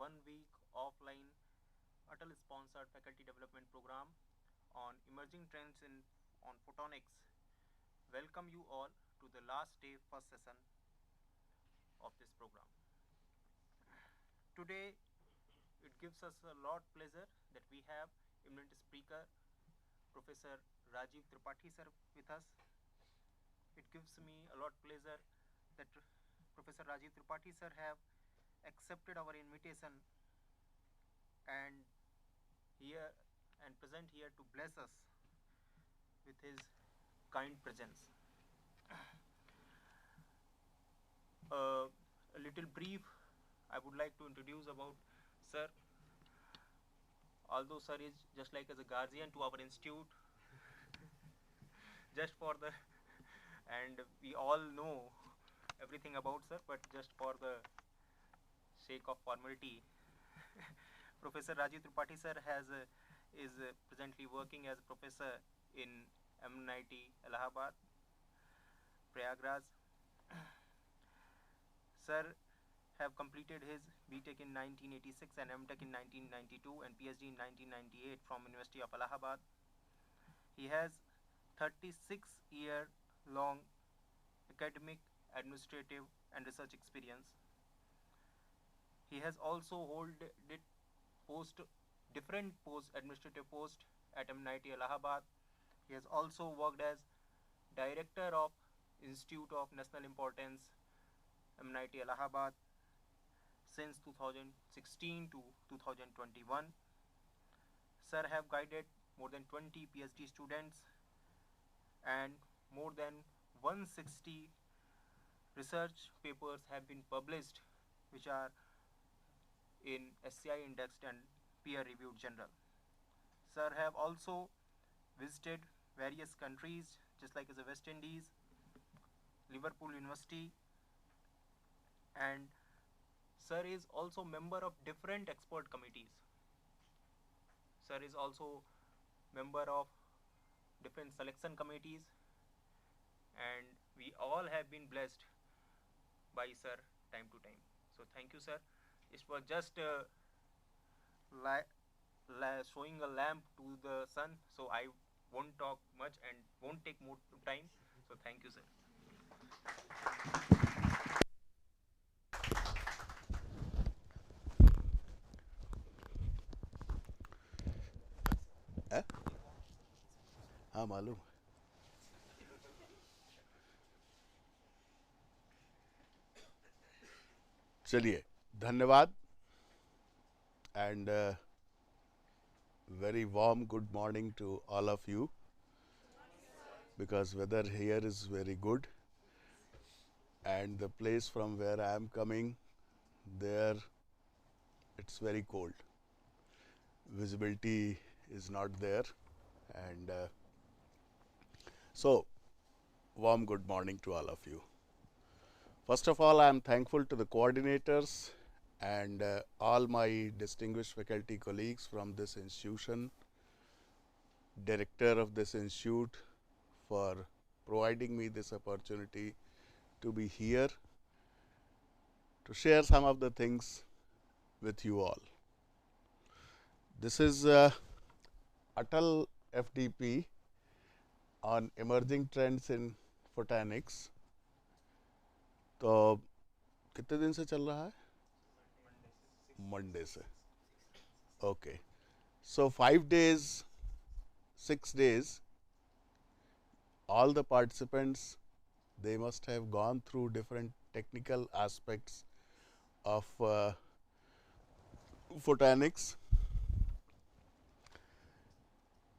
1-week offline Atal sponsored faculty development program on emerging trends in on photonics. Welcome you all to the last day first session of this program. Today it gives us a lot pleasure that we have eminent speaker Professor Rajiv Tripathi sir with us. It gives me a lot pleasure that Professor Rajiv Tripathi sir have accepted our invitation and here and present here to bless us with his kind presence. A little brief I would like to introduce about sir. Although sir is just like as a guardian to our institute, just for the and we all know everything about sir, but just for the sake of formality, Professor Rajiv Tripathi sir is presently working as a professor in MNIT Allahabad, Prayagraj. Sir have completed his BTech in 1986 and MTech in 1992 and PhD in 1998 from University of Allahabad. He has 36-year long academic, administrative and research experience. He has also held different administrative post at MNIT Allahabad. He has also worked as director of Institute of National Importance, MNIT Allahabad, since 2016 to 2021. Sir have guided more than 20 PhD students and more than 160 research papers have been published which are in SCI indexed and peer reviewed journal. Sir have also visited various countries just like as the West Indies, Liverpool University, and sir is also member of different expert committees. Sir is also member of different selection committees and we all have been blessed by sir time to time. So thank you sir. It was just showing a lamp to the sun, so I won't talk much and won't take more time. So thank you sir. हाँ मालूम. चलिए, धन्यवाद and very warm good morning to all of you, because weather here is very good and the place from where I am coming, there it's very cold. Visibility is not there and so warm good morning to all of you. First of all, I am thankful to the coordinators and all my distinguished faculty colleagues from this institution, director of this institute, for providing me this opportunity to be here to share some of the things with you all. This is Atal FDP on emerging trends in photonics. तो कितने दिन से चल रहा है? Monday से. Okay. So 5 days, 6 days, all the participants, they must have gone through different technical aspects of photonics.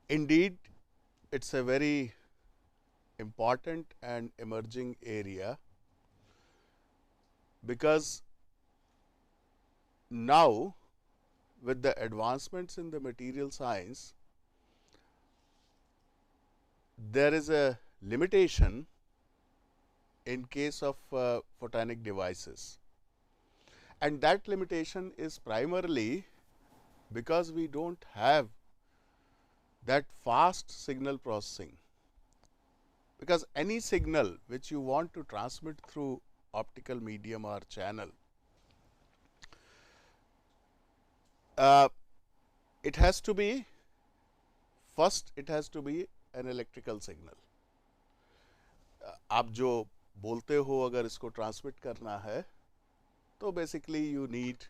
Indeed, it's a very important and emerging area, because now with the advancements in the material science, there is a limitation in case of photonic devices, and that limitation is primarily because we don't have that fast signal processing, because any signal which you want to transmit through optical medium or channel, uh, it has to be first, it has to be an electrical signal. आप जो बोलते हो अगर इसको transmit करना है तो basically you need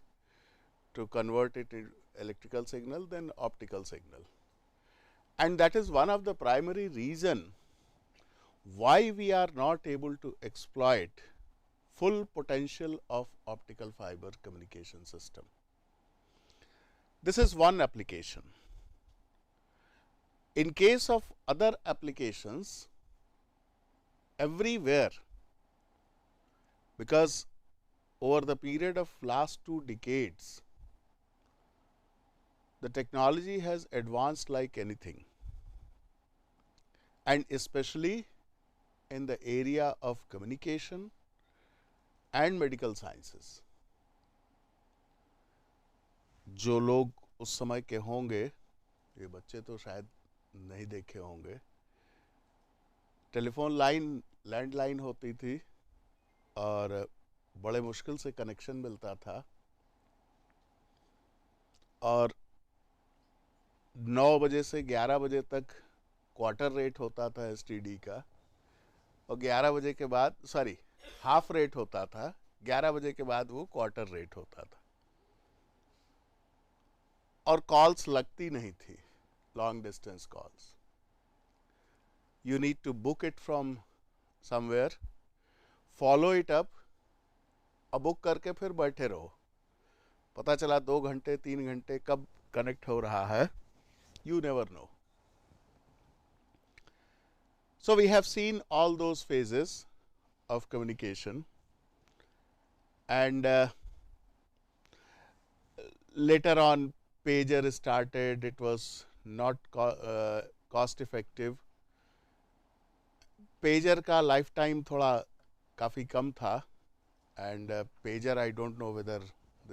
to convert it into electrical signal, then optical signal. And that is one of the primary reason why we are not able to exploit full potential of optical fiber communication system. This is one application. In case of other applications, everywhere, because over the period of last 2 decades, the technology has advanced like anything, and especially in the area of communication and medical sciences. जो लोग उस समय के होंगे, ये बच्चे तो शायद नहीं देखे होंगे, टेलीफोन लाइन लैंडलाइन होती थी और बड़े मुश्किल से कनेक्शन मिलता था, और 9 बजे से 11 बजे तक क्वार्टर रेट होता था एसटीडी का, और 11 बजे के बाद हाफ रेट होता था, 11 बजे के बाद वो क्वार्टर रेट होता था, और कॉल्स लगती नहीं थी, long distance calls. You need to book it from somewhere, follow it up, और बुक करके फिर बैठे रहो. पता चला 2 घंटे 3 घंटे कब कनेक्ट हो रहा है, you never know. So we have seen all those phases of communication, and later on pager started. It was not cost effective. pager का lifetime थोड़ा काफ़ी कम था, and pager, I don't know whether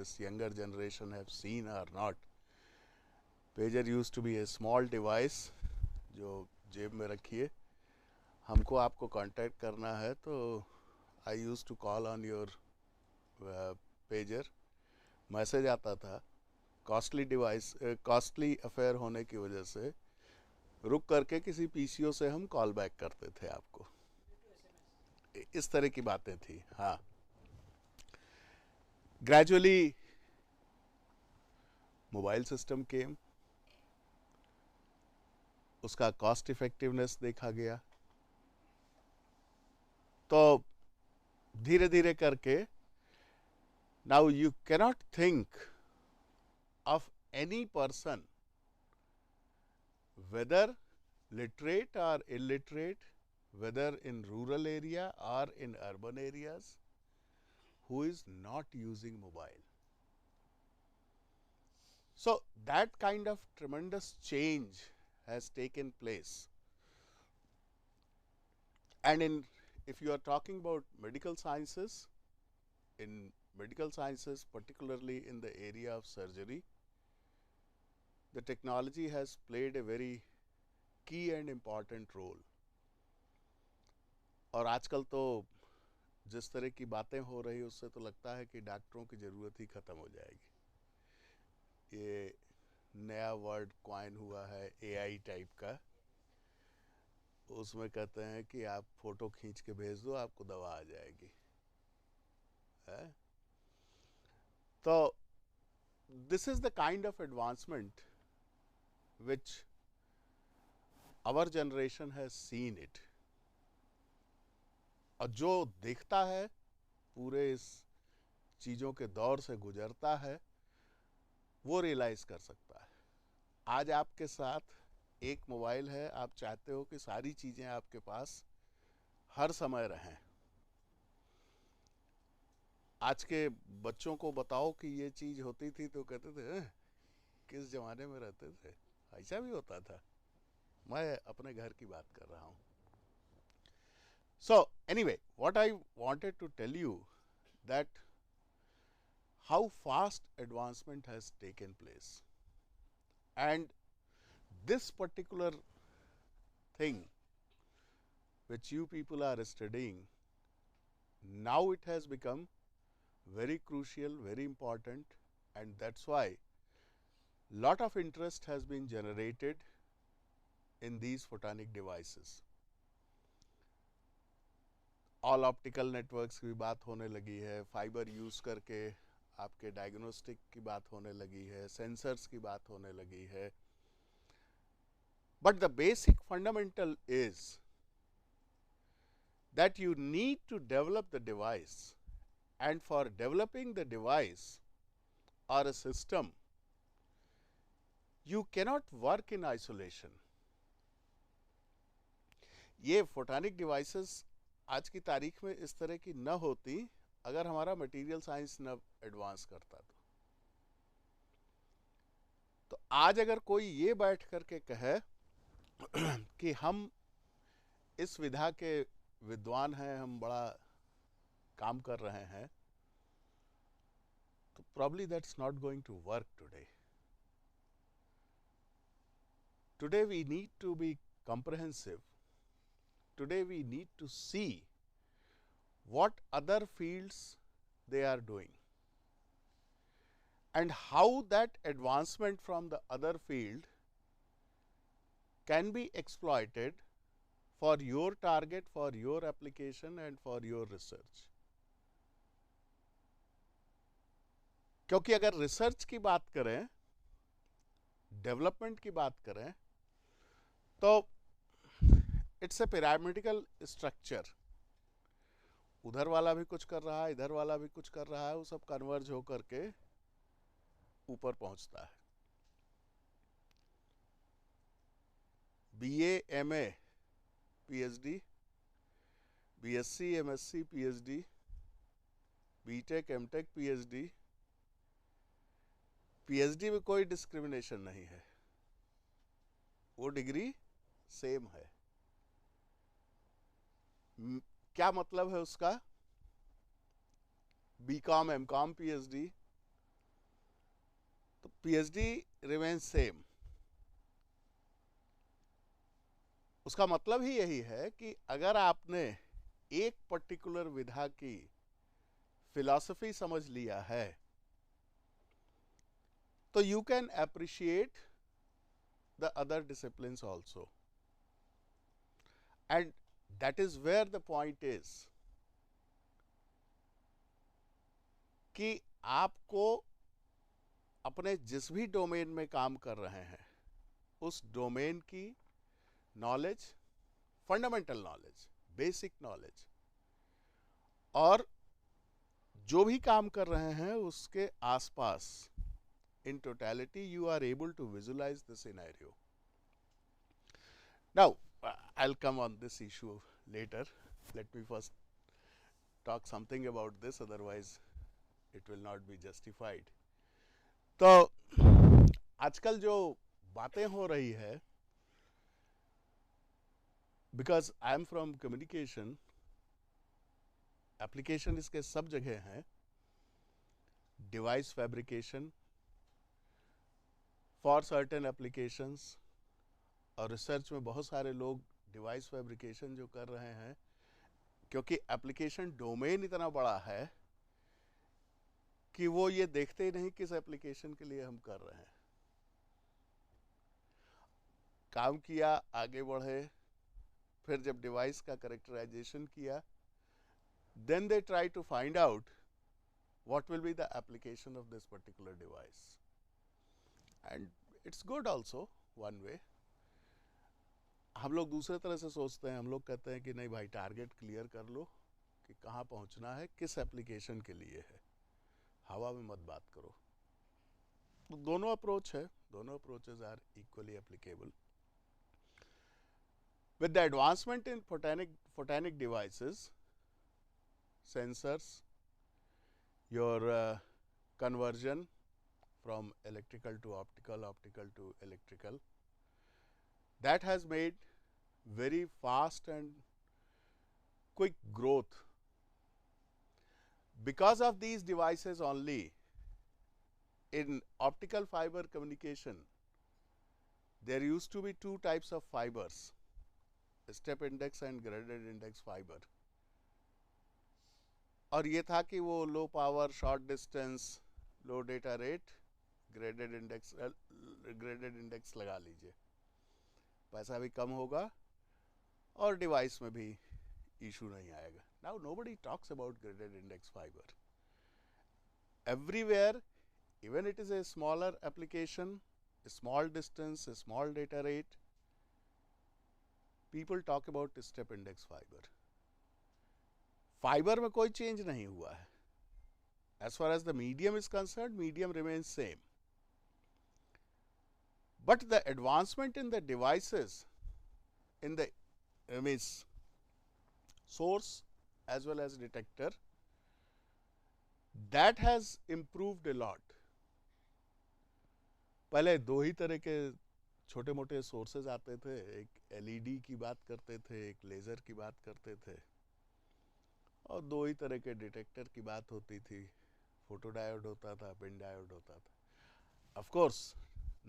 this younger generation have seen or not. Pager use to be a small device जो जेब में रखिए, हमको आपको कांटेक्ट करना है तो I use to call on your pager, message आता था. कॉस्टली डिवाइस, कॉस्टली अफेयर होने की वजह से रुक करके किसी पीसीओ से हम कॉल बैक करते थे आपको. इस तरह की बातें थी. हाँ, ग्रेजुअली मोबाइल सिस्टम केम, उसका कॉस्ट इफेक्टिवनेस देखा गया, तो धीरे धीरे करके now you cannot think of any person, whether literate और illiterate, whether in rural area और in urban areas, who is not using mobile. So that kind of tremendous change has taken place. And if you are talking about medical sciences, in medical sciences, particularly in the area of surgery, the technology has played a very key and important role. और आजकल तो जिस तरह की बातें हो रही, उससे तो लगता है कि डॉक्टरों की ज़रूरत ही ख़त्म हो जाएगी. ये नया वर्ड क्वाइन हुआ है एआई टाइप का, उसमें कहते हैं कि आप फोटो खींच के भेज दो, आपको दवा आ जाएगी. है? तो this is the kind of advancement which our generation has seen it. और जो देखता है, पूरे इस चीज़ों के दौर से गुजरता है, वो रियलाइज कर सकता है. आज आपके साथ एक मोबाइल है, आप चाहते हो कि सारी चीज़ें आपके पास हर समय रहें. आज के बच्चों को बताओ कि ये चीज़ होती थी तो कहते थे किस ज़माने में रहते थे, ऐसा भी होता था. मैं अपने घर की बात कर रहा हूँ. So anyway, what I wanted to tell you that how fast advancement has taken place, and this particular thing which you people are studying, now it has become very crucial, very important, and that's why lot of interest has been generated in these photonic devices. All optical networks की बात होने लगी है, fibre use करके आपके diagnostic की बात होने लगी है, सेंसर्स की बात होने लगी है. But the basic fundamental is that you need to develop the device, and for developing the device or a system you cannot work in isolation. ये फोटोनिक डिवाइसेस आज की तारीख में इस तरह की न होती अगर हमारा मटेरियल साइंस न एडवांस करता. तो आज अगर कोई ये बैठ करके कहे कि हम इस विधा के विद्वान हैं, हम बड़ा काम कर रहे हैं, तो probably that's not going to work today. Today we need to be comprehensive. Today we need to see what other fields they are doing and how that advancement from the other field can be exploited for your target, for your application and for your research. क्योंकि अगर research की बात करें, development की बात करें, तो it's a pyramidical structure. उधर वाला भी कुछ कर रहा है, इधर वाला भी कुछ कर रहा है, वो सब कन्वर्ज होकर के ऊपर पहुंचता है. BA, MA, PhD, BSc, MSc, PhD, BTech, MTech, PhD. PhD में कोई डिस्क्रिमिनेशन नहीं है, वो डिग्री सेम है. क्या मतलब है उसका? बीकॉम, एमकॉम, पीएचडी, तो पीएचडी रिमेन सेम. उसका मतलब ही यही है कि अगर आपने एक पर्टिकुलर विधा की फिलॉसफी समझ लिया है, तो you can appreciate the other disciplines also. And that is where the point is कि आपको अपने जिस भी डोमेन में काम कर रहे हैं, उस डोमेन की knowledge, fundamental knowledge, basic knowledge, और जो भी काम कर रहे हैं उसके आसपास in totality you are able to visualize the scenario. Now I'll come on this issue later. Let me first talk something about this, otherwise it will not be justified. तो आजकल जो बातें हो रही है, because I am from communication, application इसके सब जगह हैं. Device fabrication for certain applications, और रिसर्च में बहुत सारे लोग डिवाइस फैब्रिकेशन जो कर रहे हैं, क्योंकि एप्लीकेशन डोमेन इतना बड़ा है कि वो ये देखते ही नहीं किस एप्लीकेशन के लिए हम कर रहे हैं. काम किया, आगे बढ़े, फिर जब डिवाइस का कैरेक्टराइजेशन किया, then they try to find out what will be the application of this particular device. And it's good also one way. हम लोग दूसरे तरह से सोचते हैं. हम लोग कहते हैं कि नहीं भाई, टारगेट क्लियर कर लो कि कहाँ पहुँचना है, किस एप्लीकेशन के लिए है, हवा में मत बात करो. तो दोनों अप्रोच है, दोनों approaches are equally applicable. With the advancement in photonic devices, sensors, your conversion from electrical to optical, optical to electrical, that has made very fast and quick growth. Because of these devices only, in optical fiber communication, there used to be two types of fibers, step index and graded index fiber. और ये था कि वो low power, short distance, लो data rate graded index लगा लीजिए, पैसा भी कम होगा और डिवाइस में भी इशू नहीं आएगा. Now nobody talks about graded index fibre. Everywhere, even it is a smaller application, a small distance, a small data rate, people talk about step index fiber. Fiber में कोई change नहीं हुआ है. As far as the medium is concerned, medium remains same. But the advancement in the devices, in the source as well as detector, that has improved a lot. पहले दो ही तरह के छोटे मोटे सोर्सेज आते थे, एक एलईडी की बात करते थे, एक लेज़र की बात करते थे, और दो ही तरह के डिटेक्टर की बात होती थी. फोटो डायोड होता था, पिन डायोड होता था. ऑफ कोर्स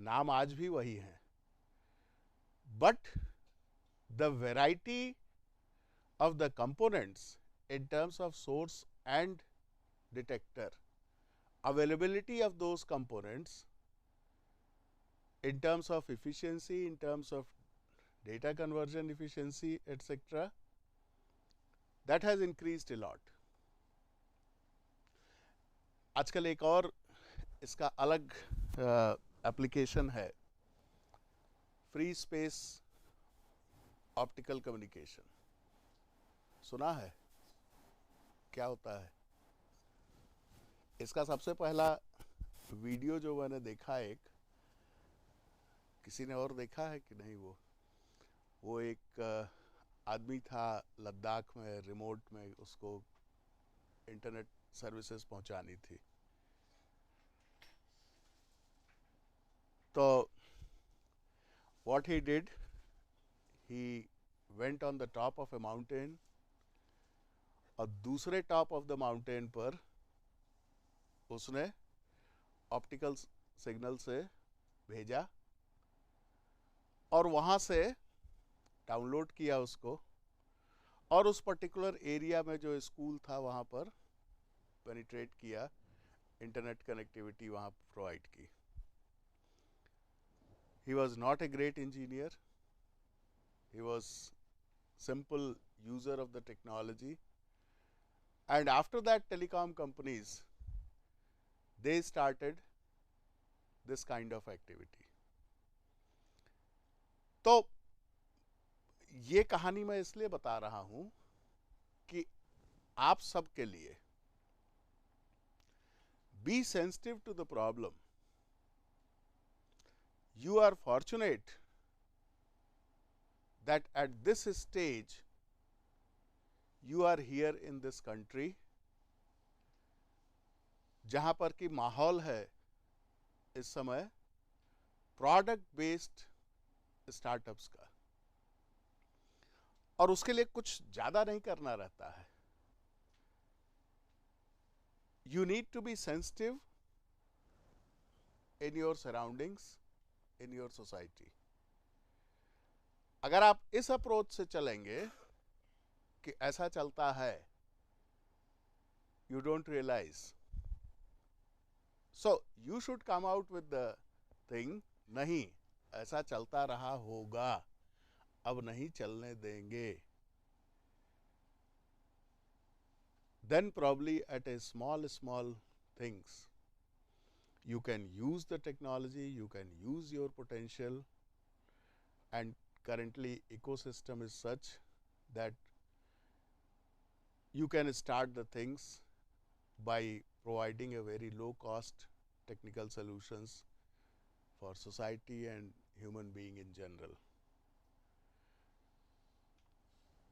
नाम आज भी वही हैं, but the variety of the components in terms of source and detector, availability of those components in terms of efficiency, in terms of data conversion efficiency, etc., that has increased a lot. आजकल एक और इसका अलग application है, free space optical communication. सुना है क्या होता है? इसका सबसे पहला वीडियो जो मैंने देखा, एक किसी ने और देखा है कि नहीं, वो एक आदमी था लद्दाख में, रिमोट में उसको इंटरनेट सर्विसेज पहुंचानी थी. तो what he did, he went on the top of a mountain, और दूसरे टॉप ऑफ द माउंटेन पर उसने ऑप्टिकल सिग्नल से भेजा और वहाँ से डाउनलोड किया उसको, और उस पर्टिकुलर एरिया में जो स्कूल था वहाँ पर पेनिट्रेट किया, इंटरनेट कनेक्टिविटी वहाँ प्रोवाइड की. He was not a great engineer. He was simple user of the technology. And after that, telecom companies, they started this kind of activity. तो ये कहानी मैं इसलिए बता रहा हूं कि आप सबके लिए be sensitive to the problem. You are fortunate that at this stage you are here in this country, जहां पर कि माहौल है इस समय प्रोडक्ट बेस्ड स्टार्टअप्स का, और उसके लिए कुछ ज्यादा नहीं करना रहता है. You need to be sensitive in your surroundings, in your society. अगर आप इस अप्रोच से चलेंगे कि ऐसा चलता है, you don't realize. So you should come out with the thing, नहीं ऐसा चलता रहा होगा, अब नहीं चलने देंगे. Then probably at a small things, you can use the technology, you can use your potential, and currently ecosystem is such that you can start the things by providing a very low cost technical solutions for society and human being in general.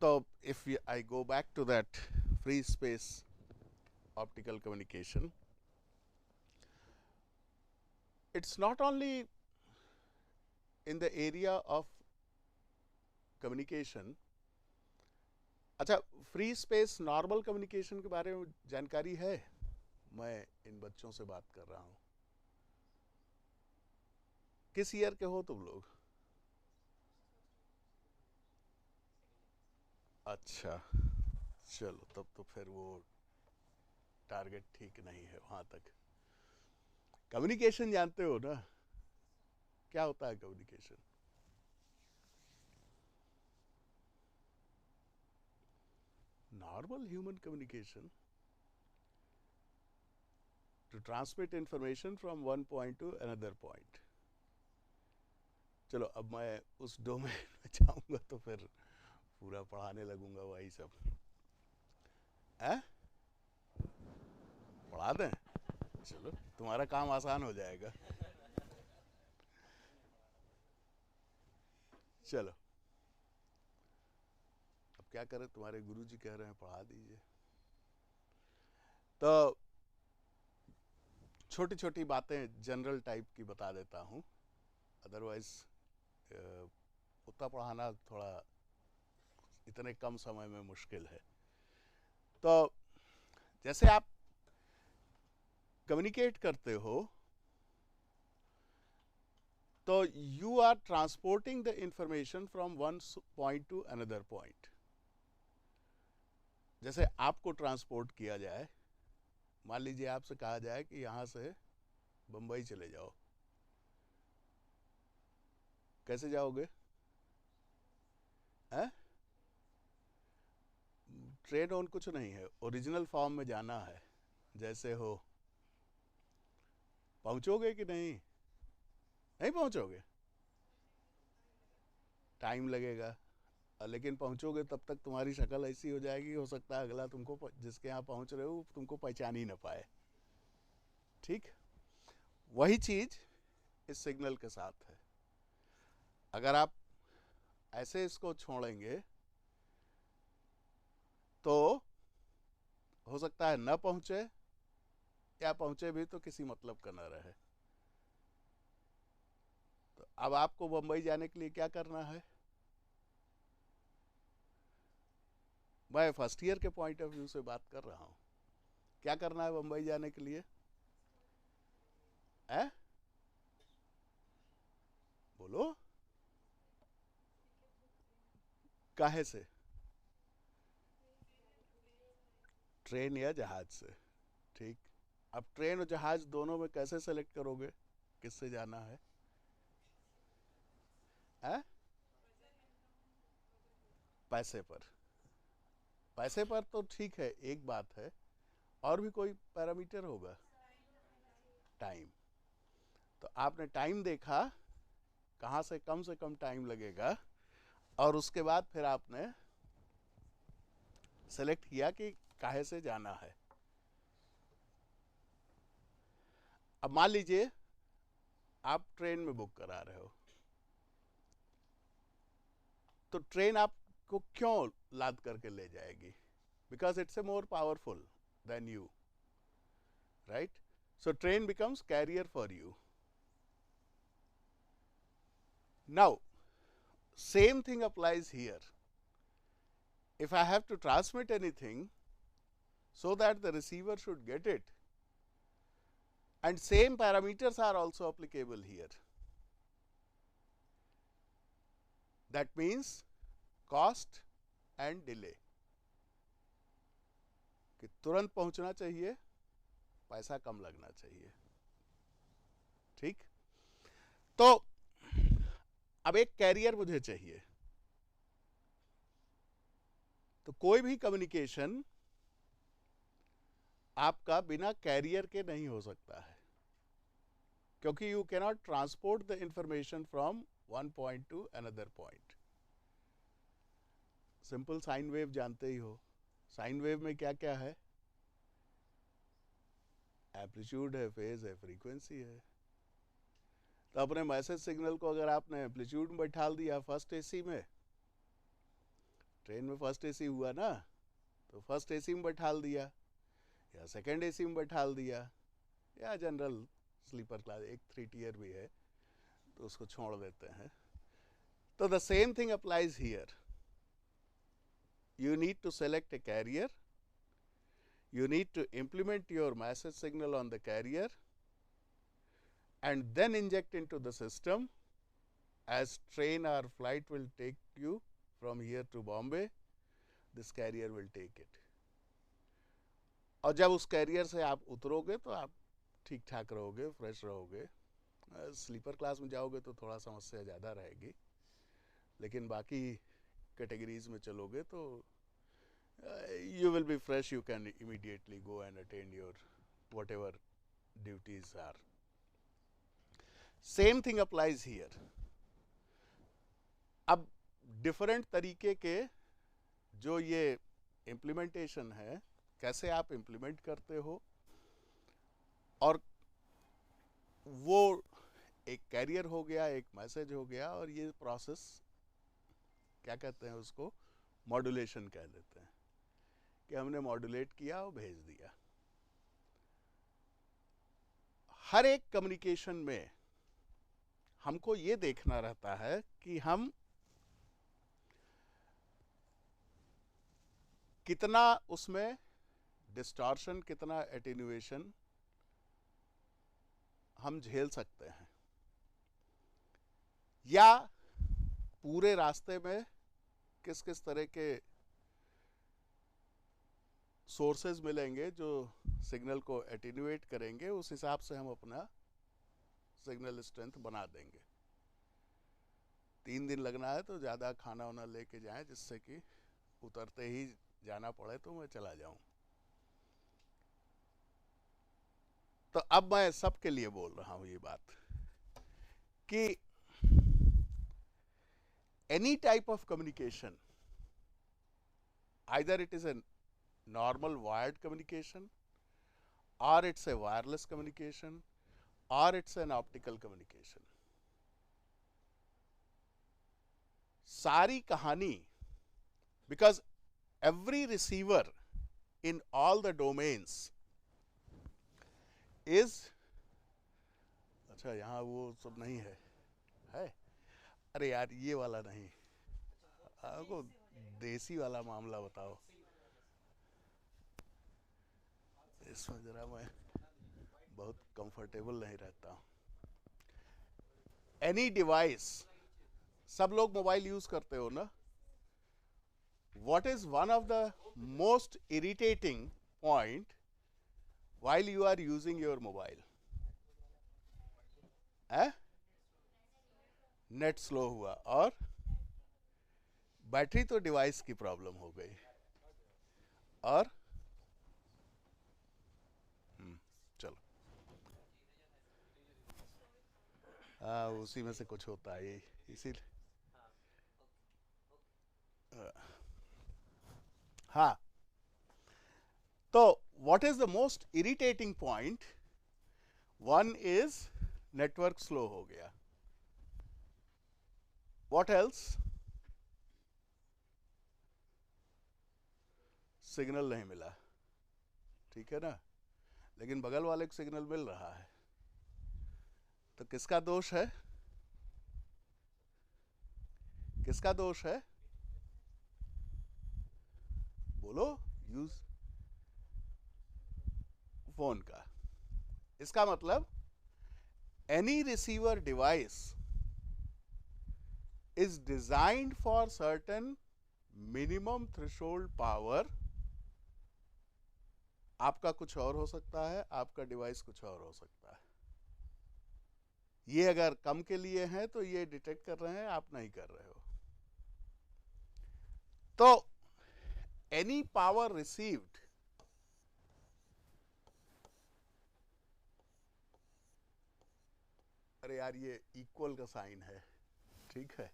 So if I go back to that free space optical communication, it's not only in the area of communication. अच्छा, free space normal communication के बारे में जानकारी है? मैं इन बच्चों से बात कर रहा हूं. किस ईयर के हो तुम लोग? अच्छा, चलो तब तो फिर वो टारगेट ठीक नहीं है वहां तक. कम्युनिकेशन जानते हो ना, क्या होता है communication? Normal human communication, to transmit information from one point to another point. चलो अब मैं उस डोमेन में जाऊंगा तो फिर पूरा पढ़ाने लगूंगा वही सब। है पढ़ा दें? चलो तुम्हारा काम आसान हो जाएगा। चलो अब क्या करें, तुम्हारे गुरुजी कह रहे हैं पढ़ा दीजिए। तो छोटी छोटी बातें जनरल टाइप की बता देता हूँ, अदरवाइज उतना पढ़ाना थोड़ा इतने कम समय में मुश्किल है। तो जैसे आप कम्युनिकेट करते हो तो you are transporting the information from one point to another point. जैसे आपको ट्रांसपोर्ट किया जाए, मान लीजिए आपसे कहा जाए कि यहां से बंबई चले जाओ, कैसे जाओगे? हैं? ट्रेन ऑन कुछ नहीं है, ओरिजिनल फॉर्म में जाना है जैसे हो। पहुंचोगे कि नहीं? नहीं पहुंचोगे, टाइम लगेगा, लेकिन पहुंचोगे तब तक तुम्हारी शक्ल ऐसी हो जाएगी, हो सकता है अगला तुमको, जिसके यहाँ पहुंच रहे हो, तुमको पहचान ही ना पाए। ठीक, वही चीज इस सिग्नल के साथ है। अगर आप ऐसे इसको छोड़ेंगे तो हो सकता है न पहुंचे, या पहुंचे भी तो किसी मतलब का न रहे। तो अब आपको बंबई जाने के लिए क्या करना है? मैं फर्स्ट ईयर के पॉइंट ऑफ व्यू से बात कर रहा हूं। क्या करना है बंबई जाने के लिए? है? बोलो। काहे से? ट्रेन या जहाज से। ठीक, अब ट्रेन और जहाज दोनों में कैसे सेलेक्ट करोगे किससे जाना है? है? पैसे पर। पैसे पर तो ठीक है, एक बात है, और भी कोई पैरामीटर होगा? टाइम। तो आपने टाइम देखा, कहाँ से कम टाइम लगेगा, और उसके बाद फिर आपने सेलेक्ट किया कि काहे से जाना है। अब मान लीजिए आप ट्रेन में बुक करा रहे हो, तो ट्रेन आपको क्यों लाद करके ले जाएगी? Because it's a more powerful than you, right? So train becomes carrier for you. Now same thing applies here. If I have to transmit anything so that the receiver should get it, and same parameters are also applicable here. That means cost and delay. कि तुरंत पहुंचना चाहिए, पैसा कम लगना चाहिए। ठीक, तो अब एक कैरियर मुझे चाहिए। तो कोई भी कम्युनिकेशन आपका बिना कैरियर के नहीं हो सकता है, क्योंकि you cannot transport the information from one point to another point. Simple sine wave जानते ही हो। साइन वेव में क्या क्या है? एम्पलीट्यूड है, फेज है, फ्रीक्वेंसी है। तो अपने मैसेज सिग्नल को अगर आपने एम्पलीट्यूड में बैठा दिया फर्स्ट एसी में, ट्रेन में फर्स्ट एसी हुआ ना, तो फर्स्ट एसी में बैठा दिया, या सेकंड एसी में बैठा दिया, या जनरल स्लीपर क्लास, एक 3 टियर भी है तो उसको छोड़ देते हैं। तो the same thing applies here. You need to select a carrier, you need to implement your message signal on the carrier, and then inject into the system as train or flight will take you from here to Bombay, this carrier will take it. और जब उस career से आप उतरोगे तो आप ठीक ठाक रहोगे, फ्रेश रहोगे। स्लीपर क्लास में जाओगे तो थोड़ा समस्या ज़्यादा रहेगी, लेकिन बाकी कैटेगरीज में चलोगे तो you will be fresh. You can immediately go and attend your whatever duties are. Same thing applies here. अब डिफरेंट तरीके के जो ये इम्प्लीमेंटेशन है, कैसे आप इम्प्लीमेंट करते हो, और वो एक कैरियर हो गया, एक मैसेज हो गया, और ये प्रोसेस क्या कहते हैं उसको, मॉड्यूलेशन कह देते हैं, कि हमने मॉड्यूलेट किया और भेज दिया। हर एक कम्युनिकेशन में हमको ये देखना रहता है कि हम कितना उसमें डिस्टॉर्शन, कितना एटेन्यूएशन हम झेल सकते हैं, या पूरे रास्ते में किस किस तरह के सोर्सेज मिलेंगे जो सिग्नल को एटेन्यूएट करेंगे, उस हिसाब से हम अपना सिग्नल स्ट्रेंथ बना देंगे। 3 दिन लगना है तो ज़्यादा खाना वाना लेके जाएं, जिससे कि उतरते ही जाना पड़े तो मैं चला जाऊं। तो अब मैं सबके लिए बोल रहा हूं ये बात कि any type of communication, either it is a normal wired communication, or it's a wireless communication, or it's an optical communication, सारी कहानी, because every receiver in all the domains is, अच्छा यहाँ वो सब नहीं है, अरे यार ये वाला नहीं, आपको देसी वाला मामला बताओ, इसमें जरा मैं बहुत कंफर्टेबल नहीं रहता हूँ। एनी डिवाइस, सब लोग मोबाइल यूज करते हो ना, what is one of the most irritating point while you are using your mobile? Net slow हुआ, और बैटरी तो डिवाइस की प्रॉब्लम हो गई, और चलो उसी में से कुछ होता है, ये इसीलिए हाँ। तो what is the most irritating point? One is network slow हो गया. What else? सिग्नल नहीं मिला, ठीक है ना, लेकिन बगल वाले को सिग्नल मिल रहा है, तो किसका दोष है? किसका दोष है? बोलो, यूज फोन का। इसका मतलब any receiver device is designed for certain minimum threshold power. आपका कुछ और हो सकता है, आपका डिवाइस कुछ और हो सकता है। ये अगर कम के लिए है तो ये डिटेक्ट कर रहे हैं, आप नहीं कर रहे हो। तो एनी पावर रिसीव्ड अरे यार ये इक्वल का साइन है, ठीक है,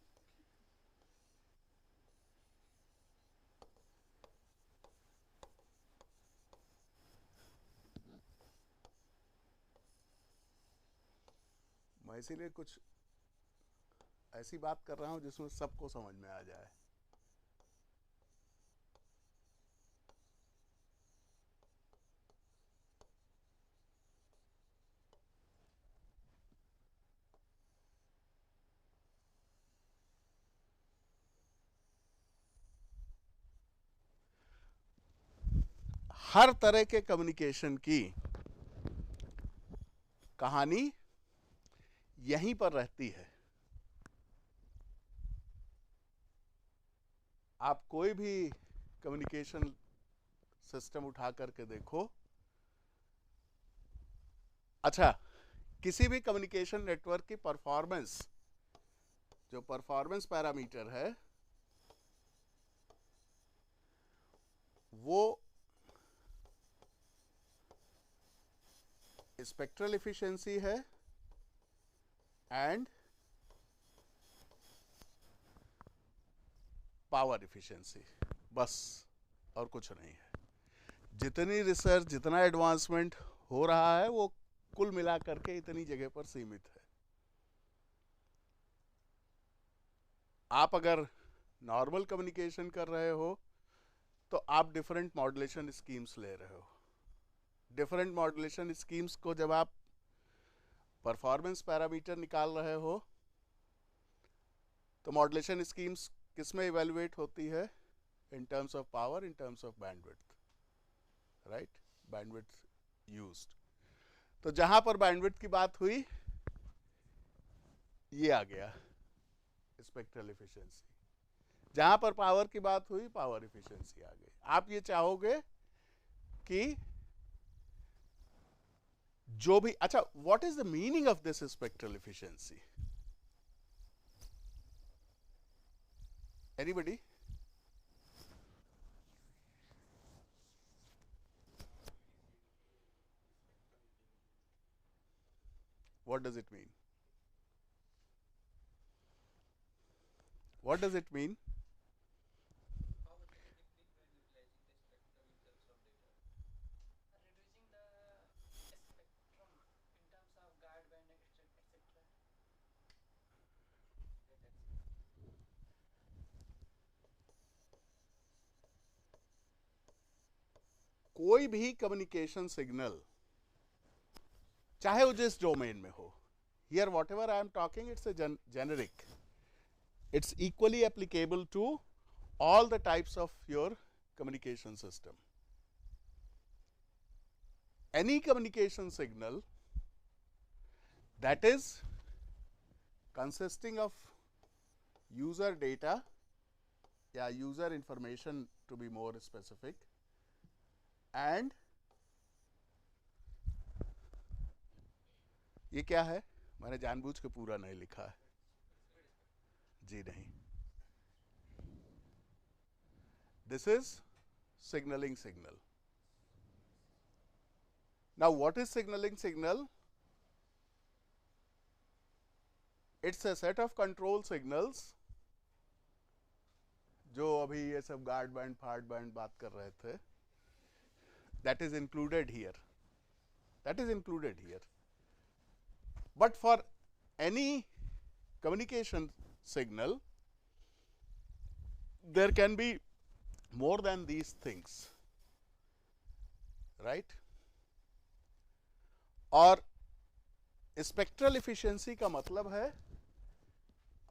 मैं इसीलिए कुछ ऐसी बात कर रहा हूं जिसमें सबको समझ में आ जाए। हर तरह के कम्युनिकेशन की कहानी यहीं पर रहती है। आप कोई भी कम्युनिकेशन सिस्टम उठा करके देखो, अच्छा, किसी भी कम्युनिकेशन नेटवर्क की परफॉर्मेंस, जो परफॉर्मेंस पैरामीटर है वो स्पेक्ट्रल एफिशिएंसी है एंड पावर एफिशिएंसी, बस और कुछ नहीं है। जितनी रिसर्च, जितना एडवांसमेंट हो रहा है वो कुल मिला करके इतनी जगह पर सीमित है। आप अगर नॉर्मल कम्युनिकेशन कर रहे हो तो आप डिफरेंट मॉड्यूलेशन स्कीम्स ले रहे हो। डिफरेंट मॉड्यूलेशन स्कीम्स को जब आप परफॉर्मेंस पैरामीटर निकाल रहे हो तो मॉड्यूलेशन स्कीम्स किस में इवेलुएट होती है? In terms of power, in terms of bandwidth, right, bandwidth used. तो जहां पर बैंडविड्थ की बात हुई ये आ गया स्पेक्ट्रल एफिशिएंसी, जहां पर पावर की बात हुई पावर एफिशिएंसी आ गई। आप ये चाहोगे कि जो भी, अच्छा, what is the meaning of this spectral efficiency? Anybody? What does it mean? What does it mean? How effectively we are utilizing the spectrum in terms of data. Reducing the spectrum in terms of guide band, etc. कोई भी communication signal, चाहे वो जिस domain में हो, here what ever I am talking it's a generic, it's equally applicable to all the types of your communication system. Any communication signal that is consisting of user data, या user information to be more specific, and ये क्या है? मैंने जानबूझ के पूरा नहीं लिखा है जी, नहीं। This is signaling signal. Now what is signaling signal? It's a set of control signals, जो अभी ये सब गार्ड बैंड, फार्ड बैंड बात कर रहे थे, that is included here. That is included here. But for any communication signal, there can be more than these things, right? और spectral efficiency का मतलब है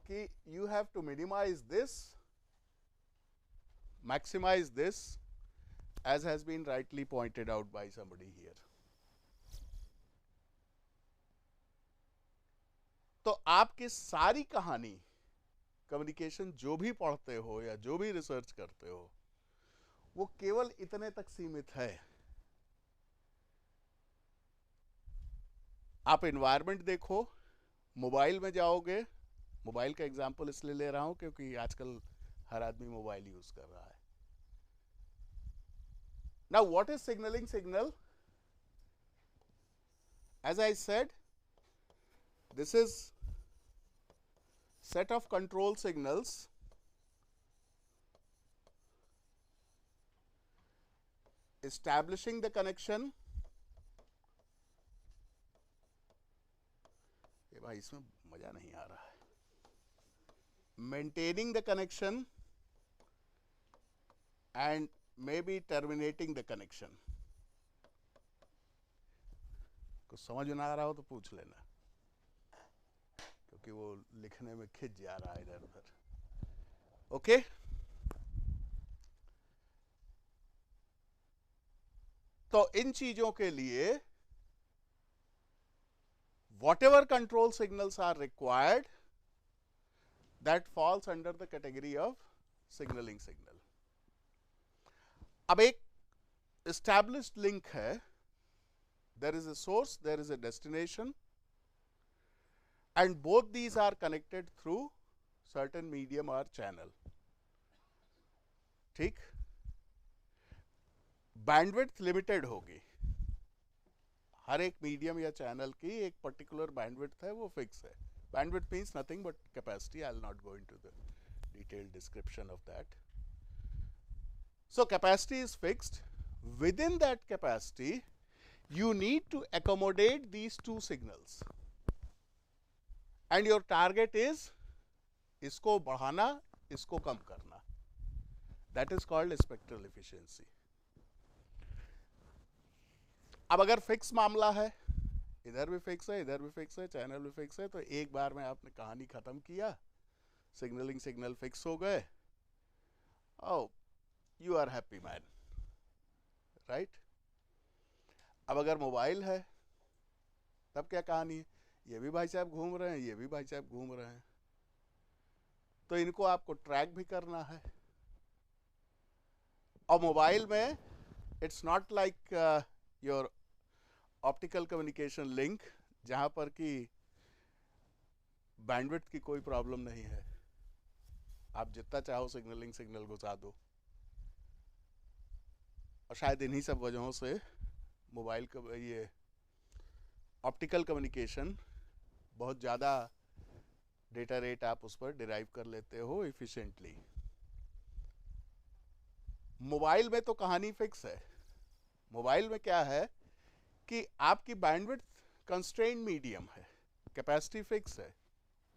कि you have to minimize this, maximize this, as has been rightly pointed out by somebody here. तो आपकी सारी कहानी, communication जो भी पढ़ते हो या जो भी रिसर्च करते हो, वो केवल इतने तक सीमित है। आप एनवायरनमेंट देखो, मोबाइल में जाओगे, मोबाइल का एग्जांपल इसलिए ले रहा हूं क्योंकि आजकल हर आदमी मोबाइल यूज कर रहा है। Now what is signalling signal? As I said, this is set of control signals establishing the connection, ये भाई इसमें मजा नहीं आ रहा है, maintaining the connection and maybe terminating the connection. कुछ समझ ना आ रहा हो तो पूछ लेना, क्योंकि वो लिखने में खिंच जा रहा है इधर उधर। ओके, तो इन चीजों के लिए whatever control signals are required, that falls under the category of signaling signal. अब एक established link है There is a source, there is a destination, and both these are connected through certain medium or channel. ठीक, bandwidth limited होगी, हर एक medium या channel की एक particular bandwidth है, वो फिक्स है. Bandwidth means nothing but capacity. I'll not go into the detailed description of that. So capacity is fixed. Within that capacity, you need to accommodate these two signals, and your target is इसको बढ़ाना, इसको कम करना. That is called spectral efficiency. अब अगर fix मामला है, इधर भी फिक्स है, इधर भी फिक्स है, चैनल भी फिक्स है, तो एक बार में आपने कहानी खत्म किया, सिग्नल फिक्स हो गए, oh, you are happy man, right? अब अगर मोबाइल है, तब क्या कहानी है, ये भी भाई साहब घूम रहे हैं, ये भी भाई साहब घूम रहे हैं, तो इनको आपको ट्रैक भी करना है. और मोबाइल में it's not like your optical communication link, जहां पर कि बैंडविड्थ की कोई प्रॉब्लम नहीं है, आप जितना चाहो सिग्नल घुसा दो. और शायद इन्हीं सब वजहों से मोबाइल का ये ऑप्टिकल कम्युनिकेशन बहुत ज़्यादा डेटा रेट आप उस पर डिराइव कर लेते हो इफिशिएंटली. मोबाइल में तो कहानी फिक्स है. मोबाइल में क्या है कि आपकी बैंडविड्थ कंस्ट्रेंट मीडियम है, कैपेसिटी फिक्स है,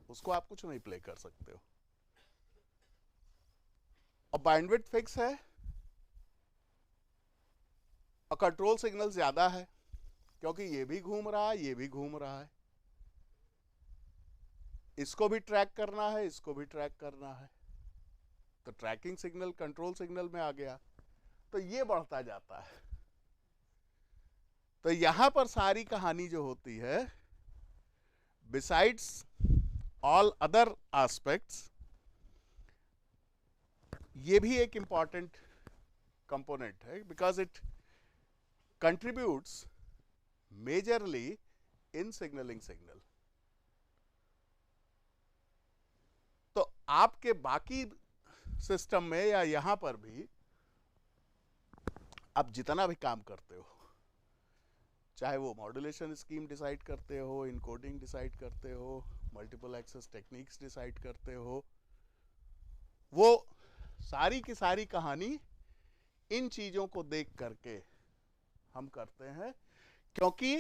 उसको आप कुछ नहीं प्ले कर सकते हो. और बैंडविड्थ फिक्स है और कंट्रोल सिग्नल ज्यादा है, क्योंकि ये भी घूम रहा है, ये भी घूम रहा है, इसको भी ट्रैक करना है, इसको भी ट्रैक करना है, तो ट्रैकिंग सिग्नल कंट्रोल सिग्नल में आ गया, तो ये बढ़ता जाता है. तो यहां पर सारी कहानी जो होती है, बिसाइड्स ऑल अदर एस्पेक्ट्स, ये भी एक इंपॉर्टेंट कंपोनेंट है, because it contributes majorly in signalling signal. तो आपके बाकी सिस्टम में या यहां पर भी आप जितना भी काम करते हो, चाहे वो मॉड्यूलेशन स्कीम डिसाइड करते हो, इनकोडिंग डिसाइड करते हो, मल्टीपल एक्सेस टेक्निक्स डिसाइड करते हो, वो सारी की सारी कहानी इन चीजों को देख करके हम करते हैं, क्योंकि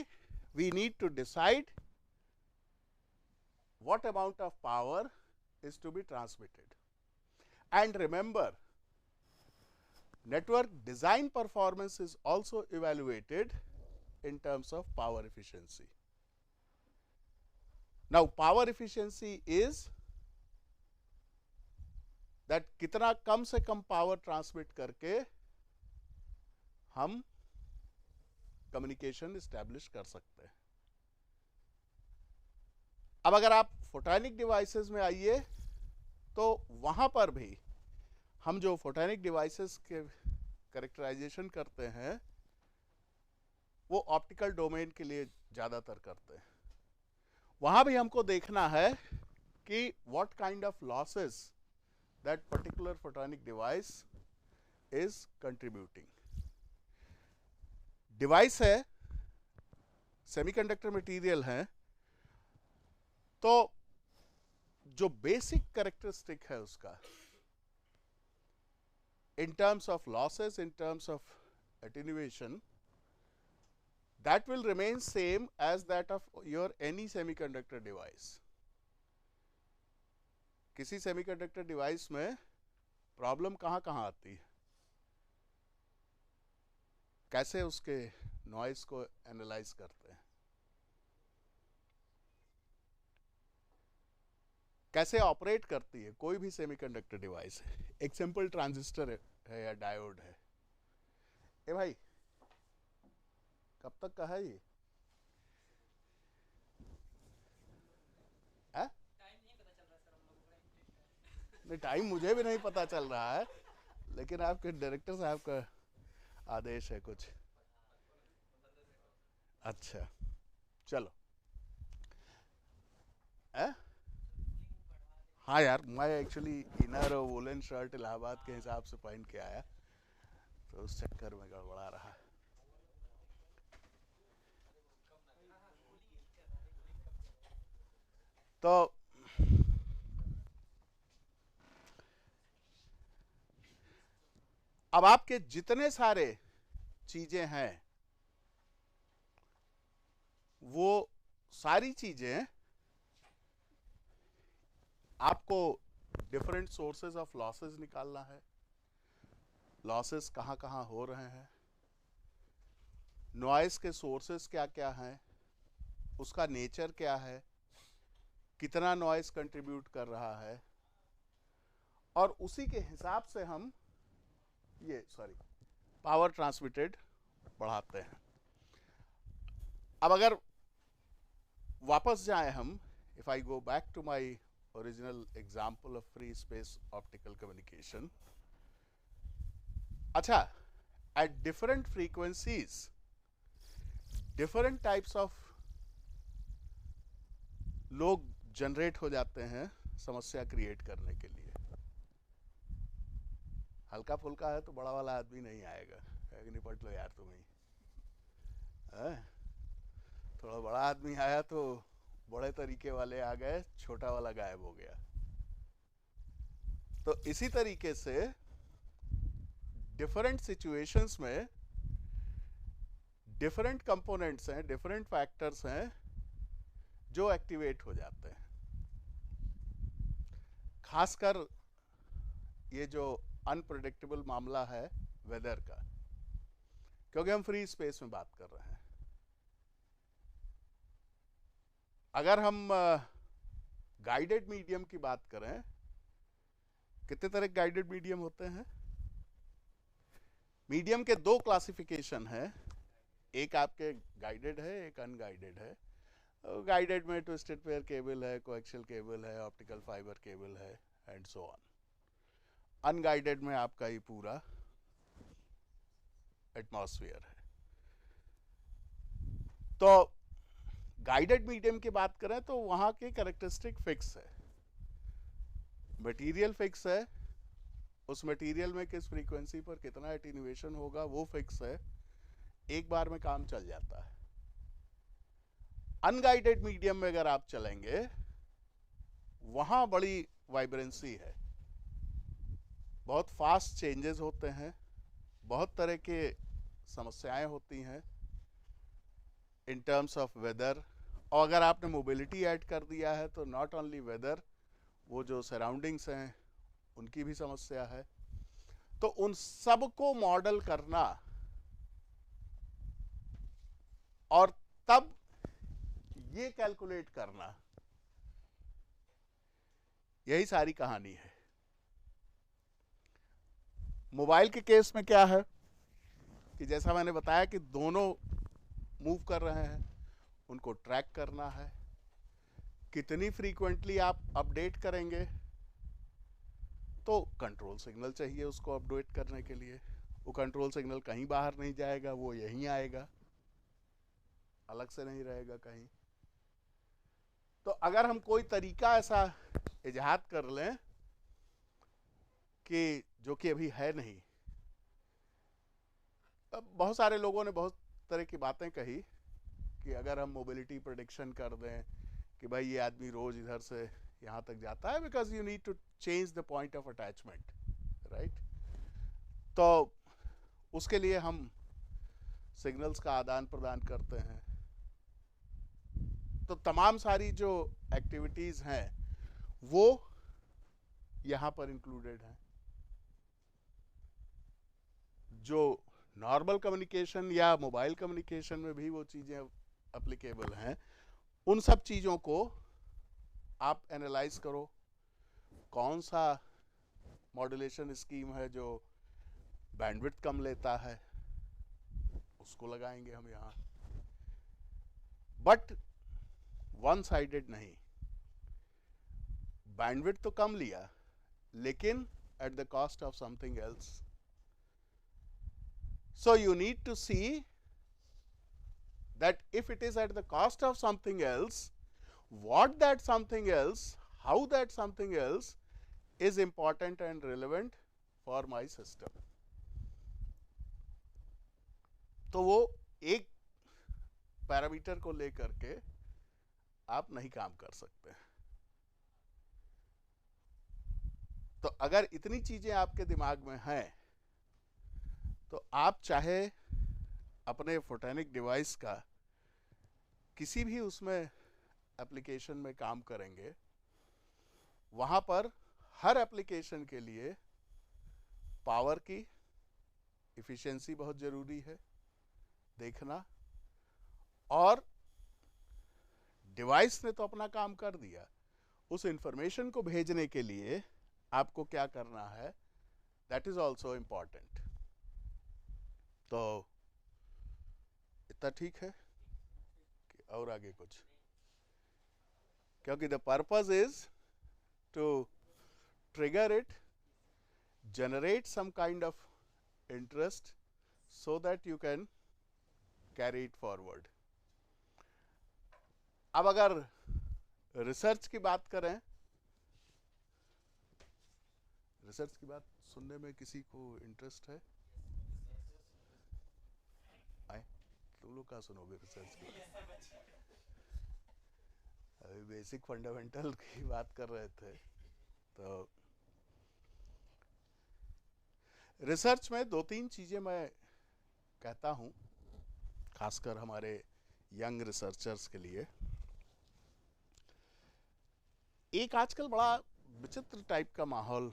we need to decide what amount of power is to be transmitted. And remember, network design performance is also evaluated in terms of power efficiency. Now power efficiency is that कितना कम से कम पावर ट्रांसमिट करके हम communication establish कर सकते हैं. अब अगर आप फोटोनिक डिवाइसेस में आइए, तो वहां पर भी हम जो फोटोनिक डिवाइसेस के कैरेक्टराइजेशन करते हैं, वो ऑप्टिकल डोमेन के लिए ज़्यादातर करते हैं. वहाँ भी हमको देखना है कि what kind of losses that particular photonic device is contributing. Device है, सेमीकंडक्टर मटेरियल है, तो जो बेसिक कैरेक्टरिस्टिक है उसका, in terms of losses, in terms of attenuation, that will remain same as that of your any semiconductor device. किसी semiconductor device में problem कहाँ कहाँ आती है, कैसे उसके नॉइस को एनालाइज करते हैं, कैसे ऑपरेट करती है कोई भी सेमीकंडक्टर डिवाइस है. एक सिंपल ट्रांजिस्टर है या डायोड है. ए भाई, कब तक का है ये? टाइम नहीं पता चल रहा सर, हम लोगों को नहीं, टाइम मुझे भी नहीं पता चल रहा है, लेकिन आपके डायरेक्टर साहब का आदेश है कुछ. अच्छा चलो है? हाँ यार, मैं एक्चुअली इनर और वोलन शर्ट इलाहाबाद के हिसाब से पहन के आया, तो उस चक्कर में गड़बड़ा रहा। तो अब आपके जितने सारे चीजें हैं वो सारी चीजें आपको डिफरेंट सोर्सेज ऑफ लॉसेस निकालना है, लॉसेस कहाँ कहाँ हो रहे हैं, नॉइस के सोर्सेस क्या क्या हैं, उसका नेचर क्या है, कितना नॉइस कंट्रीब्यूट कर रहा है, और उसी के हिसाब से हम ये पावर ट्रांसमिटेड बढ़ाते हैं। अब अगर वापस जाएं हम, if I go back to my original example of free space optical communication, अच्छा, at different frequencies different types of लोग जनरेट हो जाते हैं समस्या क्रिएट करने के लिए। हल्का फुल्का है तो बड़ा वाला आदमी नहीं आएगा, निपट लो यार तुम ही। थोड़ा बड़ा आदमी आया तो बड़े तरीके वाले आ गए, छोटा वाला गायब हो गया। तो इसी तरीके से डिफरेंट सिचुएशंस में डिफरेंट कंपोनेंट्स हैं, डिफरेंट फैक्टर्स हैं जो एक्टिवेट हो जाते हैं। खासकर ये जो अनप्रेडिक्टेबल मामला है वेदर का, क्योंकि हम फ्री स्पेस में बात कर रहे हैं। अगर हम गाइडेड मीडियम की बात करें, कितने तरह के गाइडेड मीडियम होते हैं? मीडियम के दो क्लासिफिकेशन है, एक आपके गाइडेड है, एक अनगाइडेड है। गाइडेड में ट्विस्टेड पेयर केबल है, कोएक्सियल केबल है, ऑप्टिकल फाइबर केबल है, एंड सो ऑन। अनगाइडेड में आपका ये पूरा एटमॉस्फेयर है। तो गाइडेड मीडियम की बात करें तो वहां की कैरेक्टरिस्टिक फिक्स है, मटेरियल फिक्स है, उस मटेरियल में किस फ्रीक्वेंसी पर कितना एटीन्यूएशन होगा वो फिक्स है, एक बार में काम चल जाता है। अनगाइडेड मीडियम में अगर आप चलेंगे, वहां बड़ी वाइब्रेंसी है, बहुत फास्ट चेंजेस होते हैं, बहुत तरह के समस्याएं होती हैं इन टर्म्स ऑफ वेदर। और अगर आपने मोबिलिटी ऐड कर दिया है तो नॉट ओनली वेदर, वो जो सराउंडिंग्स हैं उनकी भी समस्या है। तो उन सब को मॉडल करना और तब ये कैलकुलेट करना, यही सारी कहानी है। मोबाइल के केस में क्या है कि जैसा मैंने बताया कि दोनों मूव कर रहे हैं, उनको ट्रैक करना है। कितनी फ्रीक्वेंटली आप अपडेट करेंगे, तो कंट्रोल सिग्नल चाहिए उसको अपडेट करने के लिए। वो कंट्रोल सिग्नल कहीं बाहर नहीं जाएगा, वो यहीं आएगा, अलग से नहीं रहेगा कहीं। तो अगर हम कोई तरीका ऐसा इजाद कर लें कि जो कि अभी है नहीं, अब बहुत सारे लोगों ने बहुत तरह की बातें कही कि अगर हम मोबिलिटी प्रेडिक्शन कर दें कि भाई ये आदमी रोज इधर से यहाँ तक जाता है, because you need to change the point of attachment, right. तो उसके लिए हम सिग्नल्स का आदान प्रदान करते हैं। तो तमाम सारी जो एक्टिविटीज हैं वो यहाँ पर इंक्लूडेड हैं। जो नॉर्मल कम्युनिकेशन या मोबाइल कम्युनिकेशन में भी वो चीज़ें एप्लीकेबल हैं, उन सब चीज़ों को आप एनालाइज करो, कौन सा मॉड्यूलेशन स्कीम है जो बैंडविड्थ कम लेता है, उसको लगाएंगे हम यहाँ। बट वन साइडेड नहीं, बैंडविड्थ तो कम लिया लेकिन at the cost of something else. So you need to see that if it is at the cost of something else, what that something else, how that something else is important and relevant for my system. तो वो एक parameter को लेकर के आप नहीं काम कर सकते। तो अगर इतनी चीजें आपके दिमाग में हैं तो आप चाहे अपने फोटोनिक डिवाइस का किसी भी उसमें एप्लीकेशन में काम करेंगे, वहां पर हर एप्लीकेशन के लिए पावर की इफिशिएंसी बहुत जरूरी है देखना, और डिवाइस ने तो अपना काम कर दिया, उस इंफॉर्मेशन को भेजने के लिए आपको क्या करना है, दैट इज ऑल्सो इम्पॉर्टेंट। तो इतना ठीक है कि और आगे कुछ, क्योंकि the purpose is to trigger it, generate some kind of interest so that you can carry it forward. अब अगर रिसर्च की बात करें, रिसर्च की बात सुनने में किसी को इंटरेस्ट है? आए तुम लोग कहाँ सुनोगे रिसर्च की? अभी बेसिक फंडामेंटल की बात कर रहे थे। तो रिसर्च में दो तीन चीजें मैं कहता हूं, खासकर हमारे यंग रिसर्चर्स के लिए। एक आजकल बड़ा विचित्र टाइप का माहौल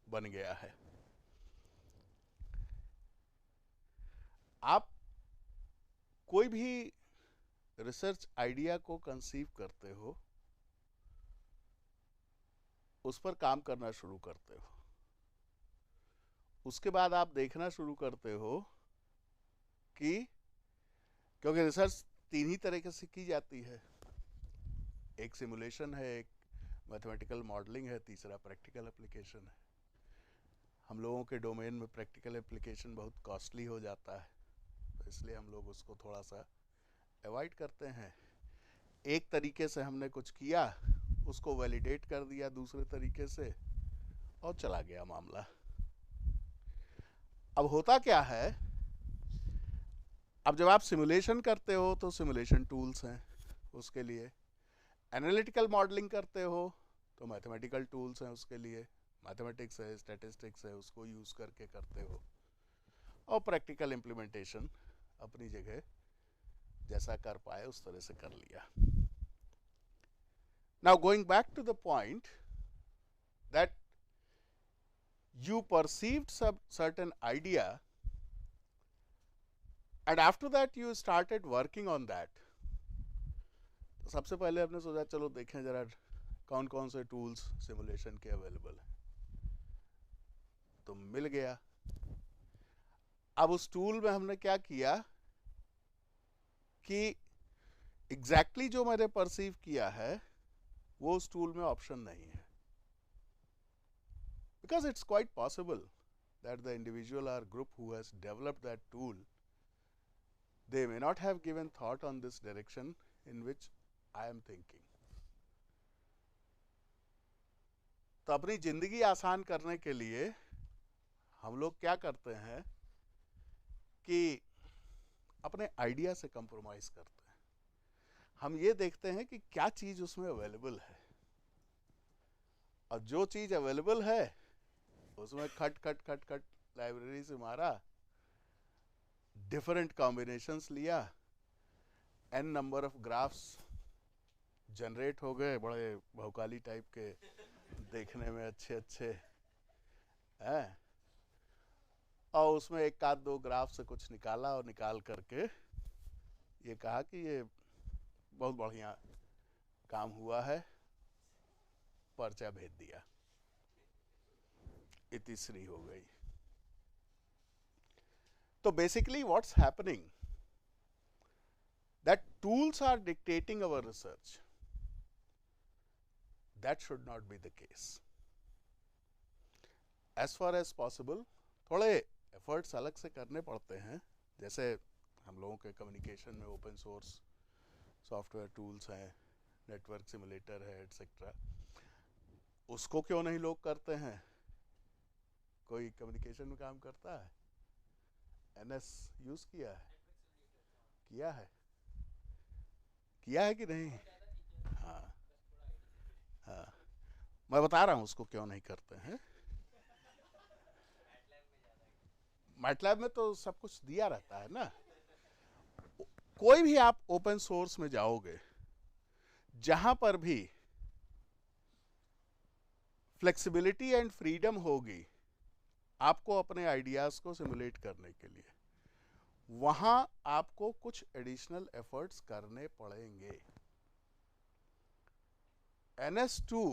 बन गया है। आप कोई भी रिसर्च आइडिया को कंसीव करते हो, उस पर काम करना शुरू करते हो, उसके बाद आप देखना शुरू करते हो कि, क्योंकि रिसर्च तीन ही तरीके से की जाती है, एक सिमुलेशन है, एक मैथमेटिकल मॉडलिंग है, तीसरा प्रैक्टिकल एप्लीकेशन है। हम लोगों के डोमेन में प्रैक्टिकल एप्लीकेशन बहुत कॉस्टली हो जाता है, तो इसलिए हम लोग उसको थोड़ा सा अवॉइड करते हैं। एक तरीके से हमने कुछ किया, उसको वैलिडेट कर दिया दूसरे तरीके से, और चला गया मामला। अब होता क्या है, अब जब आप सिमुलेशन करते हो तो सिमुलेशन टूल्स हैं उसके लिए, एनालिटिकल मॉडलिंग करते हो तो मैथमेटिकल टूल्स हैं उसके लिए, मैथमेटिक्स है, स्टैटिस्टिक्स है, उसको यूज करके करते हो, और प्रैक्टिकल इम्प्लीमेंटेशन अपनी जगह जैसा कर पाए उस तरह से कर लिया। Now going back to the point that you perceived some certain idea and after that you started working on that. तो सबसे पहले आपने सोचा चलो देखें जरा कौन कौन से टूल्स सिमुलेशन के अवेलेबल हैं, तो मिल गया। अब उस टूल में हमने क्या किया कि एग्जैक्टली जो मैंने परसीव किया है वो उस टूल में ऑप्शन नहीं है, because it's quite possible that the individual or group who has developed that tool, they may not have given thought on this direction in which I am thinking. तो अपनी जिंदगी आसान करने के लिए हम लोग क्या करते हैं कि अपने आइडिया से कंप्रोमाइज करते हैं। हम ये देखते हैं कि क्या चीज उसमें अवेलेबल है, और जो चीज अवेलेबल है उसमें खट खट खट खट लाइब्रेरी से मारा, डिफरेंट कॉम्बिनेशंस लिया, n number of graphs generate हो गए, बड़े भौकाली टाइप के, देखने में अच्छे अच्छे हैं, और उसमें एक आध दो ग्राफ से कुछ निकाला, और निकाल करके ये कहा कि ये बहुत बढ़िया काम हुआ है, पर्चा भेज दिया, तीसरी हो गई। तो basically what's happening, that tools are dictating our research, that should not be the case. As far as possible थोड़े एफर्ट्स अलग से करने पड़ते हैं, जैसे हम लोगों के कम्युनिकेशन में ओपन सोर्स सॉफ्टवेयर टूल्स हैं, नेटवर्क सिमुलेटर है, एटसेट्रा। उसको क्यों नहीं लोग करते हैं? कोई कम्युनिकेशन में काम करता है? एनएस यूज़ किया है? किया है? किया है कि नहीं? हाँ हाँ, मैं बता रहा हूँ उसको क्यों नहीं करते हैं। मैटलैब में तो सब कुछ दिया रहता है ना। कोई भी आप ओपन सोर्स में जाओगे, जहां पर भी फ्लेक्सिबिलिटी एंड फ्रीडम होगी आपको अपने आइडियाज को सिमुलेट करने के लिए, वहां आपको कुछ एडिशनल एफर्ट्स करने पड़ेंगे। NS2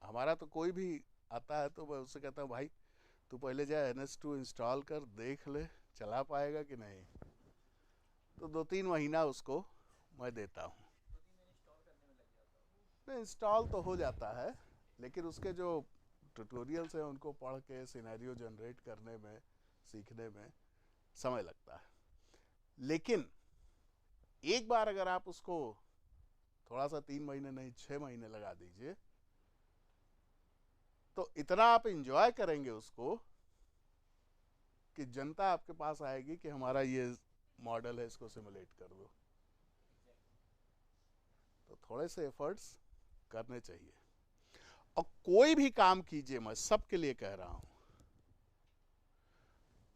हमारा तो कोई भी आता है तो मैं उससे कहता हूँ भाई तू पहले जा NS2 इंस्टॉल कर, देख ले चला पाएगा कि नहीं। तो 2-3 महीना उसको मैं देता हूँ। नहीं, इंस्टॉल तो हो जाता है, लेकिन उसके जो ट्यूटोरियल्स हैं उनको पढ़ के सिनेरियो जनरेट करने में, सीखने में समय लगता है। लेकिन एक बार अगर आप उसको थोड़ा सा 3 महीने नहीं 6 महीने लगा दीजिए, तो इतना आप इंजॉय करेंगे उसको कि जनता आपके पास आएगी कि हमारा ये मॉडल है, इसको सिमुलेट कर दो। तो थोड़े से एफर्ट्स करने चाहिए। और कोई भी काम कीजिए, मैं सबके लिए कह रहा हूं,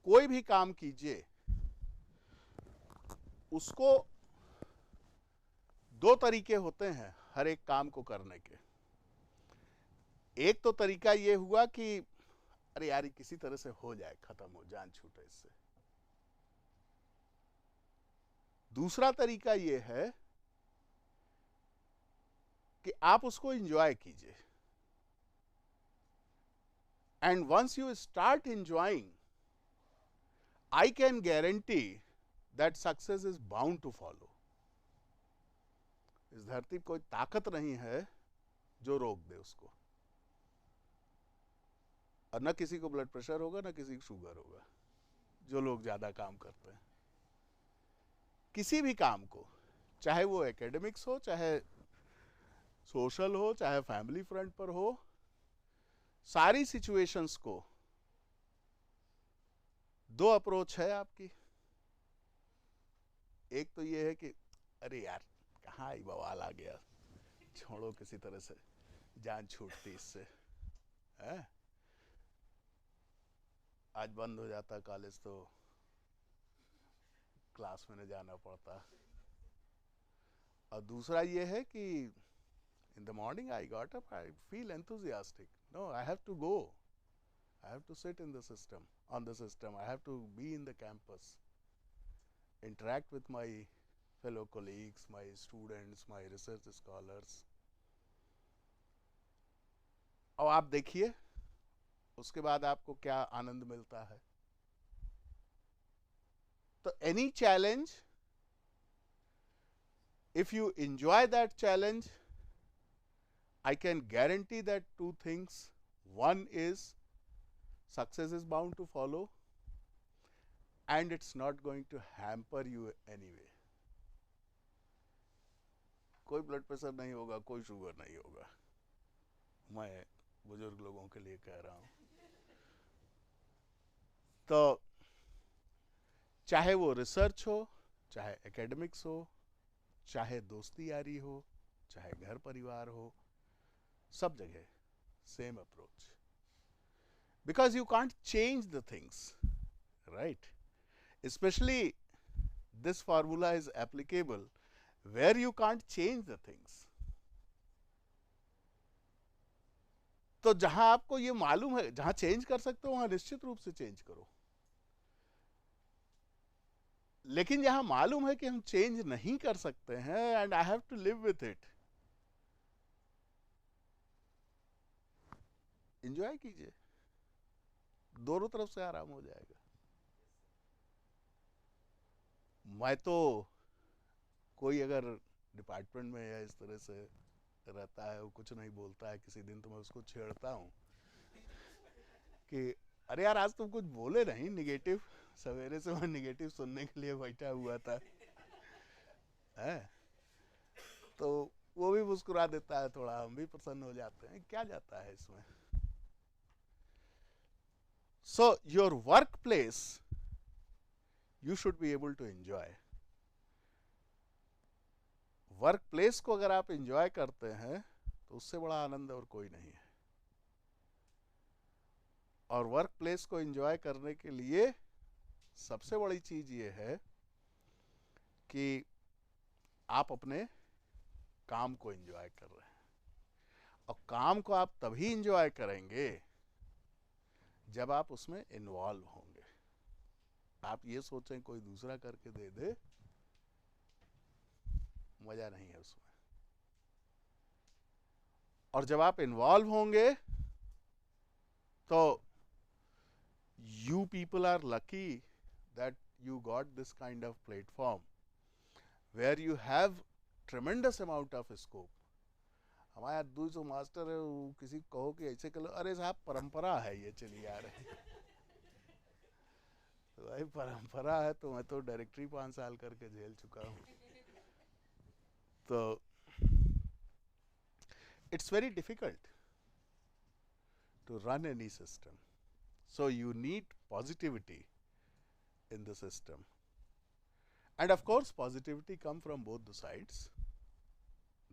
कोई भी काम कीजिए उसको 2 तरीके होते हैं हर एक काम को करने के। एक तो तरीका ये हुआ कि अरे यार किसी तरह से हो जाए, खत्म हो, जान छूटे इससे। दूसरा तरीका ये है कि आप उसको एंजॉय कीजिए, and once you start enjoying, I can guarantee that success is bound to follow. इस धरती कोई ताकत नहीं है जो रोक दे उसको। और न किसी को ब्लड प्रेशर होगा, न किसी को शुगर होगा, जो लोग ज्यादा काम करते हैं। किसी भी काम को, चाहे वो एकेडमिक्स हो, चाहे सोशल हो, चाहे फैमिली फ्रंट पर हो, सारी सिचुएशंस को 2 अप्रोच है आपकी। एक तो ये है कि अरे यार कहाँ ही बवाल आ गया, छोड़ो, किसी तरह से जान छूटती इससे है, आज बंद हो जाता कॉलेज तो क्लास में न जाना पड़ता। और दूसरा ये है कि in the morning I got up, I feel enthusiastic. No, I have to go. I have to sit in the system, on the system. I have to be in the campus, interact with my fellow colleagues, my students, my research scholars. और आप देखिए उसके बाद आपको क्या आनंद मिलता है। तो any challenge, if you enjoy that challenge, I can guarantee that 2 things. One is success is bound to follow, and it's not going to hamper you anyway. कोई ब्लड प्रेशर नहीं होगा, कोई शुगर नहीं होगा। मैं बुजुर्ग लोगों के लिए कह रहा हूं। तो चाहे वो रिसर्च हो, चाहे एकेडमिक्स हो, चाहे दोस्ती यारी हो, चाहे घर परिवार हो, सब जगह same approach. Because you can't change the things, right? Especially this formula is applicable where you can't change the things. तो जहां आपको ये मालूम है, जहां चेंज कर सकते हो वहां निश्चित रूप से चेंज करो। लेकिन जहां मालूम है कि हम चेंज नहीं कर सकते हैं and I have to live with it, enjoy कीजिए, दोनों तरफ से आराम हो जाएगा। मैं तो कोई अगर डिपार्टमेंट में या इस तरह से रहता है, वो कुछ नहीं बोलता है, किसी दिन तो मैं उसको छेड़ता हूँ कि अरे यार आज तुम कुछ बोले नहीं निगेटिव, सवेरे से मैं निगेटिव सुनने के लिए बैठा हुआ था है, तो वो भी मुस्कुरा देता है, थोड़ा हम भी प्रसन्न हो जाते हैं, क्या जाता है इसमें। So your work place you should be able to enjoy. Work place को अगर आप एंजॉय करते हैं तो उससे बड़ा आनंद और कोई नहीं है। और वर्क प्लेस को एंजॉय करने के लिए सबसे बड़ी चीज ये है कि आप अपने काम को एंजॉय कर रहे हैं। और काम को आप तभी एंजॉय करेंगे जब आप उसमें इन्वॉल्व होंगे। आप ये सोचें कोई दूसरा करके दे दे, मजा नहीं है उसमें। और जब आप इन्वॉल्व होंगे तो you people are lucky that you got this kind of platform where you have tremendous amount of scope. हमारे दूसरे जो मास्टर है वो किसी को कहो कि ऐसे करो, अरे साहब परंपरा है ये चली आ रही है। तो भाई परंपरा है तो मैं तो डायरेक्टरी 5 साल करके झेल चुका हूँ। तो it's very difficult to run any system. So you need positivity in the system. And of course, positivity comes from both the sides.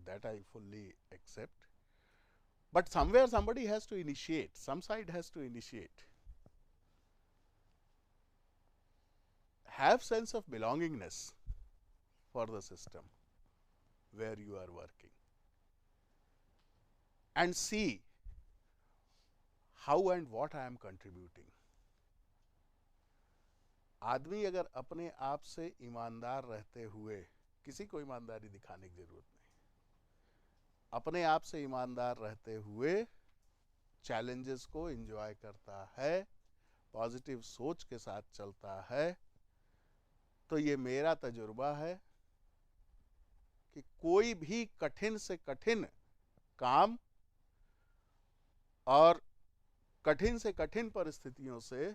That I fully accept. But somewhere somebody has to initiate. Some side has to initiate. Have sense of belongingness for the system where you are working. And see how and what I am contributing. आदमी अगर अपने आप से ईमानदार रहते हुए, किसी को ईमानदारी दिखाने की जरूरत नहीं, अपने आप से ईमानदार रहते हुए चैलेंजेस को एंजॉय करता है, पॉजिटिव सोच के साथ चलता है, तो ये मेरा तजुर्बा है कि कोई भी कठिन से कठिन काम और कठिन से कठिन परिस्थितियों से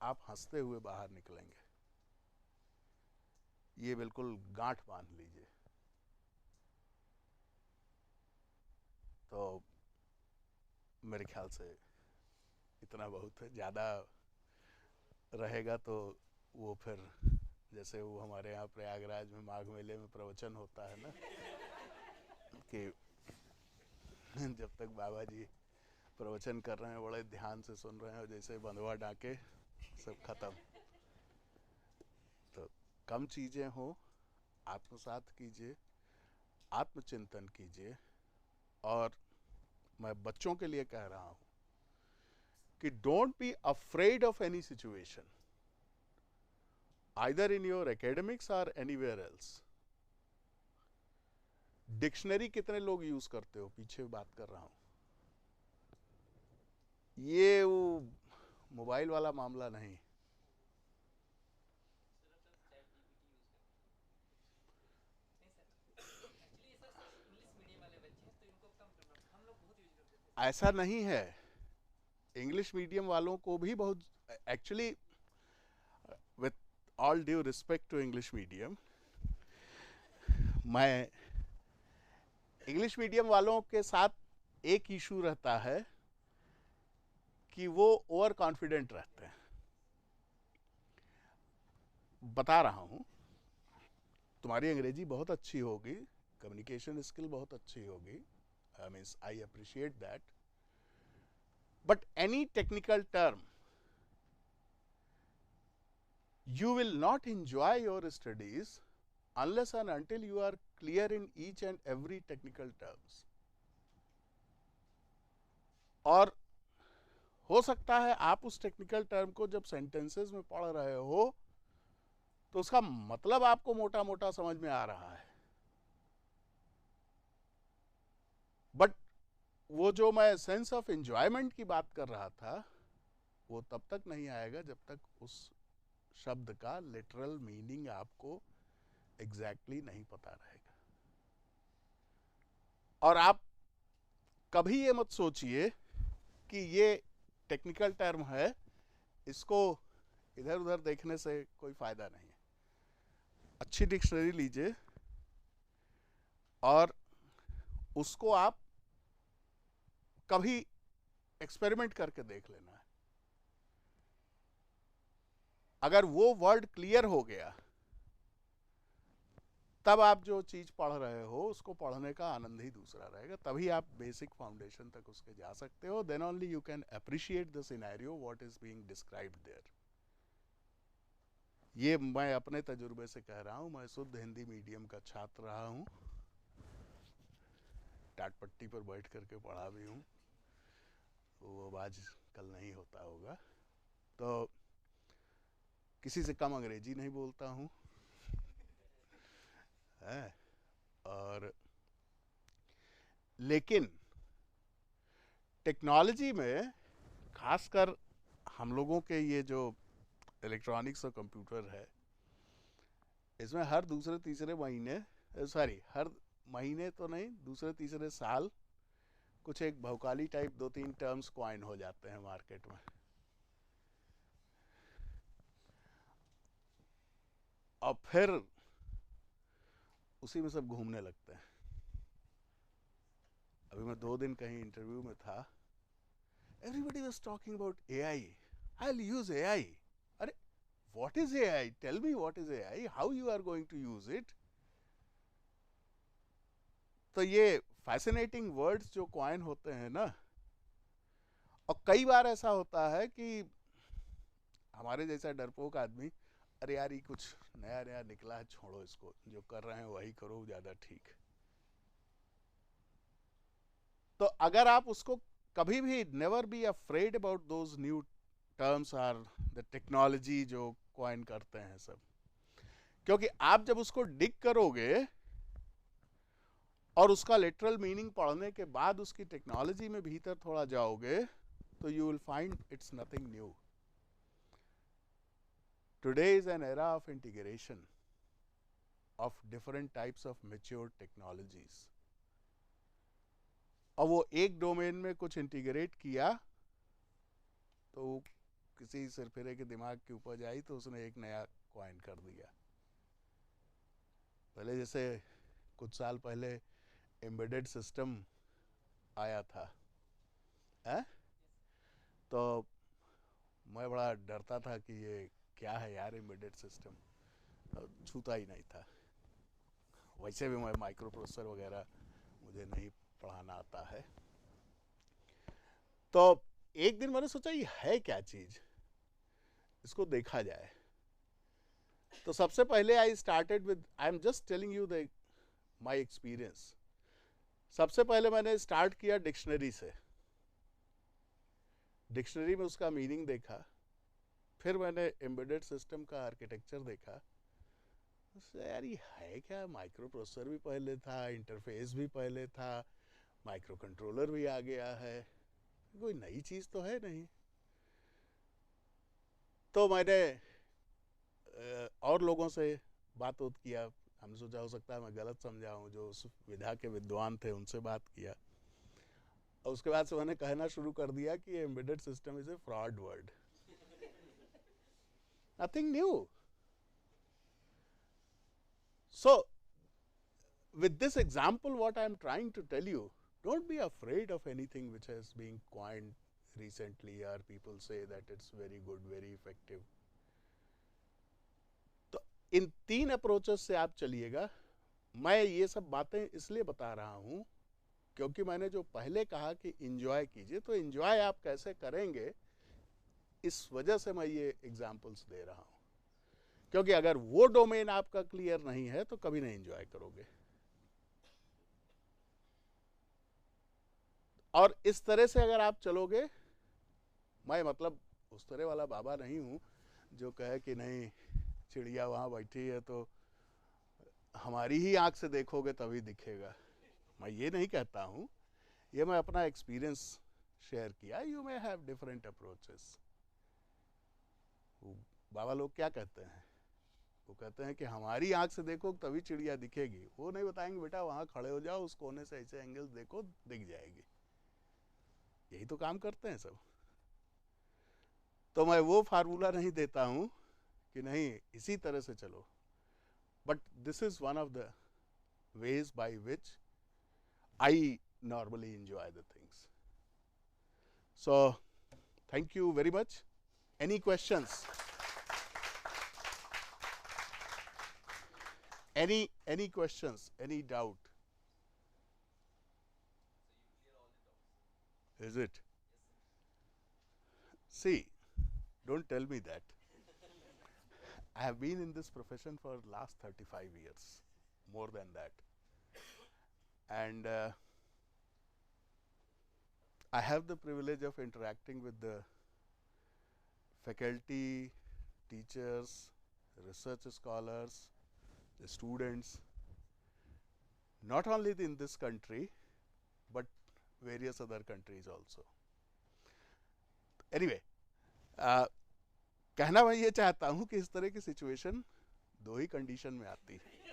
आप हंसते हुए बाहर निकलेंगे। ये बिल्कुल गांठ बांध लीजिए। तो मेरे ख्याल से इतना बहुत है, ज़्यादा रहेगा तो वो फिर जैसे वो हमारे यहाँ प्रयागराज में माघ मेले में प्रवचन होता है ना कि जब तक बाबा जी प्रवचन कर रहे हैं बड़े ध्यान से सुन रहे हैं और जैसे बंधुआ डाके सब खत्म। तो कम चीजें हो, आत्मसात कीजिए, आत्मचिंतन कीजिए। और मैं बच्चों के लिए कह रहा हूं कि don't be afraid of any situation, either in your academics और एनीवेयर एल्स। डिक्शनरी कितने लोग यूज करते हो, पीछे बात कर रहा हूं। ये वो मोबाइल वाला मामला नहीं। ऐसा नहीं है, इंग्लिश मीडियम वालों को भी बहुत, actually with all due respect to English medium, मैं इंग्लिश मीडियम वालों के साथ एक इशू रहता है कि वो ओवर कॉन्फिडेंट रहते हैं। बता रहा हूं, तुम्हारी अंग्रेजी बहुत अच्छी होगी, कम्युनिकेशन स्किल बहुत अच्छी होगी, I appreciate that, but any technical term you will not enjoy your studies unless and until you are clear in each and every technical terms. और हो सकता है आप उस टेक्निकल टर्म को जब सेंटेंसेस में पढ़ रहे हो तो उसका मतलब आपको मोटा मोटा समझ में आ रहा है, बट वो जो मैं सेंस ऑफ एंजॉयमेंट की बात कर रहा था वो तब तक नहीं आएगा जब तक उस शब्द का लिटरल मीनिंग आपको एग्जैक्टली नहीं पता रहेगा। और आप कभी ये मत सोचिए कि ये टेक्निकल टर्म है, इसको इधर उधर देखने से कोई फायदा नहीं है। अच्छी डिक्शनरी लीजिए और उसको आप कभी एक्सपेरिमेंट करके देख लेना है। अगर वो वर्ड क्लियर हो गया तब आप जो चीज पढ़ रहे हो उसको पढ़ने का आनंद ही दूसरा रहेगा, तभी आप बेसिक फाउंडेशन तक उसके जा सकते हो। Then only you can appreciate the scenario what is being described there. ये मैं अपने तजुर्बे से कह रहा हूं, मैं शुद्ध हिंदी मीडियम का छात्र रहा हूं, टाटपट्टी पर बैठ करके पढ़ा भी हूं, वो अब आज कल नहीं होता होगा। तो किसी से कम अंग्रेजी नहीं बोलता हूं है। और लेकिन टेक्नोलॉजी में खासकर हम लोगों के ये जो इलेक्ट्रॉनिक्स और कंप्यूटर है, इसमें हर दूसरे तीसरे महीने, सॉरी हर महीने तो नहीं, दूसरे तीसरे साल कुछ एक भौकाली टाइप 2-3 टर्म्स क्वाइन हो जाते हैं मार्केट में। और फिर उसी में सब घूमने लगते हैं। अभी मैं 2 दिन कहीं इंटरव्यू में था, everybody was talking about AI, I will use AI. अरे what is AI, tell me what is AI, how you are going to use it. तो ये फैसिनेटिंग वर्ड्स जो क्वाइन होते हैं ना, और कई बार ऐसा होता है कि हमारे जैसा डरपोक आदमी, अरे यार ये कुछ नया नया निकला है, छोड़ो इसको, जो कर रहे हैं वही करो ज्यादा ठीक। तो अगर आप उसको कभी भी never be afraid about those new terms or the technology जो क्वाइन करते हैं सब, क्योंकि आप जब उसको डिग करोगे और उसका लिटरल मीनिंग पढ़ने के बाद उसकी टेक्नोलॉजी में भीतर थोड़ा जाओगे तो you will find its nothing new. Today is an era of integration of different types of mature technologies। और वो एक डोमेन में कुछ इंटीग्रेट किया तो किसी सिरफिरे के दिमाग की उपज आई तो उसने एक नया क्वाइन कर दिया। पहले जैसे कुछ साल पहले एम्बेडेड सिस्टम आया था है? तो मैं बड़ा डरता था कि ये क्या है यार एम्बेडेड सिस्टम, छूता ही नहीं था। वैसे भी मैं माइक्रो प्रोसेसर वगैरह मुझे नहीं पढ़ाना आता है। तो एक दिन मैंने सोचा ये है क्या चीज, इसको देखा जाए। तो सबसे पहले I started with, I am just telling you the my experience. सबसे पहले मैंने स्टार्ट किया डिक्शनरी से, डिक्शनरी में उसका मीनिंग देखा, फिर मैंने एम्बेडेड सिस्टम का आर्किटेक्चर देखा। यार ये है क्या, माइक्रो प्रोसेसर भी पहले था, इंटरफेस भी पहले था, माइक्रो कंट्रोलर भी आ गया है, कोई नई चीज तो है नहीं। तो मैंने और लोगों से बात किया, हमने सोचा हो सकता है मैं गलत समझा हूँ, जो उस विधा के विद्वान थे उनसे बात किया, और उसके बाद से मैंने कहना शुरू कर दिया कि embedded system is a fraud word, nothing new. So with this example what I am trying to tell you, don't be afraid of anything which has been coined recently or people say that it's very good, very effective। तो इन 3 approaches से आप चलिएगा। मैं ये सब बातें इसलिए बता रहा हूं क्योंकि मैंने जो पहले कहा कि एंजॉय कीजिए, तो एंजॉय आप कैसे करेंगे इस वजह से मैं ये एग्जांपल्स दे रहा हूं, क्योंकि अगर वो डोमेन आपका क्लियर नहीं है तो कभी नहीं एंजॉय करोगे। और इस तरह से अगर आप चलोगे, मैं मतलब उस तरह वाला बाबा नहीं हूं जो कहे कि नहीं चिड़िया वहां बैठी है तो हमारी ही आंख से देखोगे तभी दिखेगा, मैं ये नहीं कहता हूं, ये मैं अपना एक्सपीरियंस शेयर किया। You may have different approaches. बाबा लोग क्या कहते हैं, वो कहते हैं कि हमारी आंख से देखो तभी चिड़िया दिखेगी, वो नहीं बताएंगे बेटा वहां खड़े हो जाओ, उस कोने से ऐसे एंगल देखो दिख जाएगी। यही तो काम करते हैं सब। तो मैं वो फार्मूला नहीं देता हूँ कि नहीं इसी तरह से चलो, but this is one of the ways by which I normally enjoy the things. So, thank you very much. Any questions? Any questions? Any doubt? Is it? See, don't tell me that. I have been in this profession for last 35 years, more than that. And I have the privilege of interacting with the faculty, teachers, research scholars, the students, not only in this country, but various other countries also. Anyway, कहना मैं ये चाहता हूँ कि इस तरह की situation दो ही कंडीशन में आती है.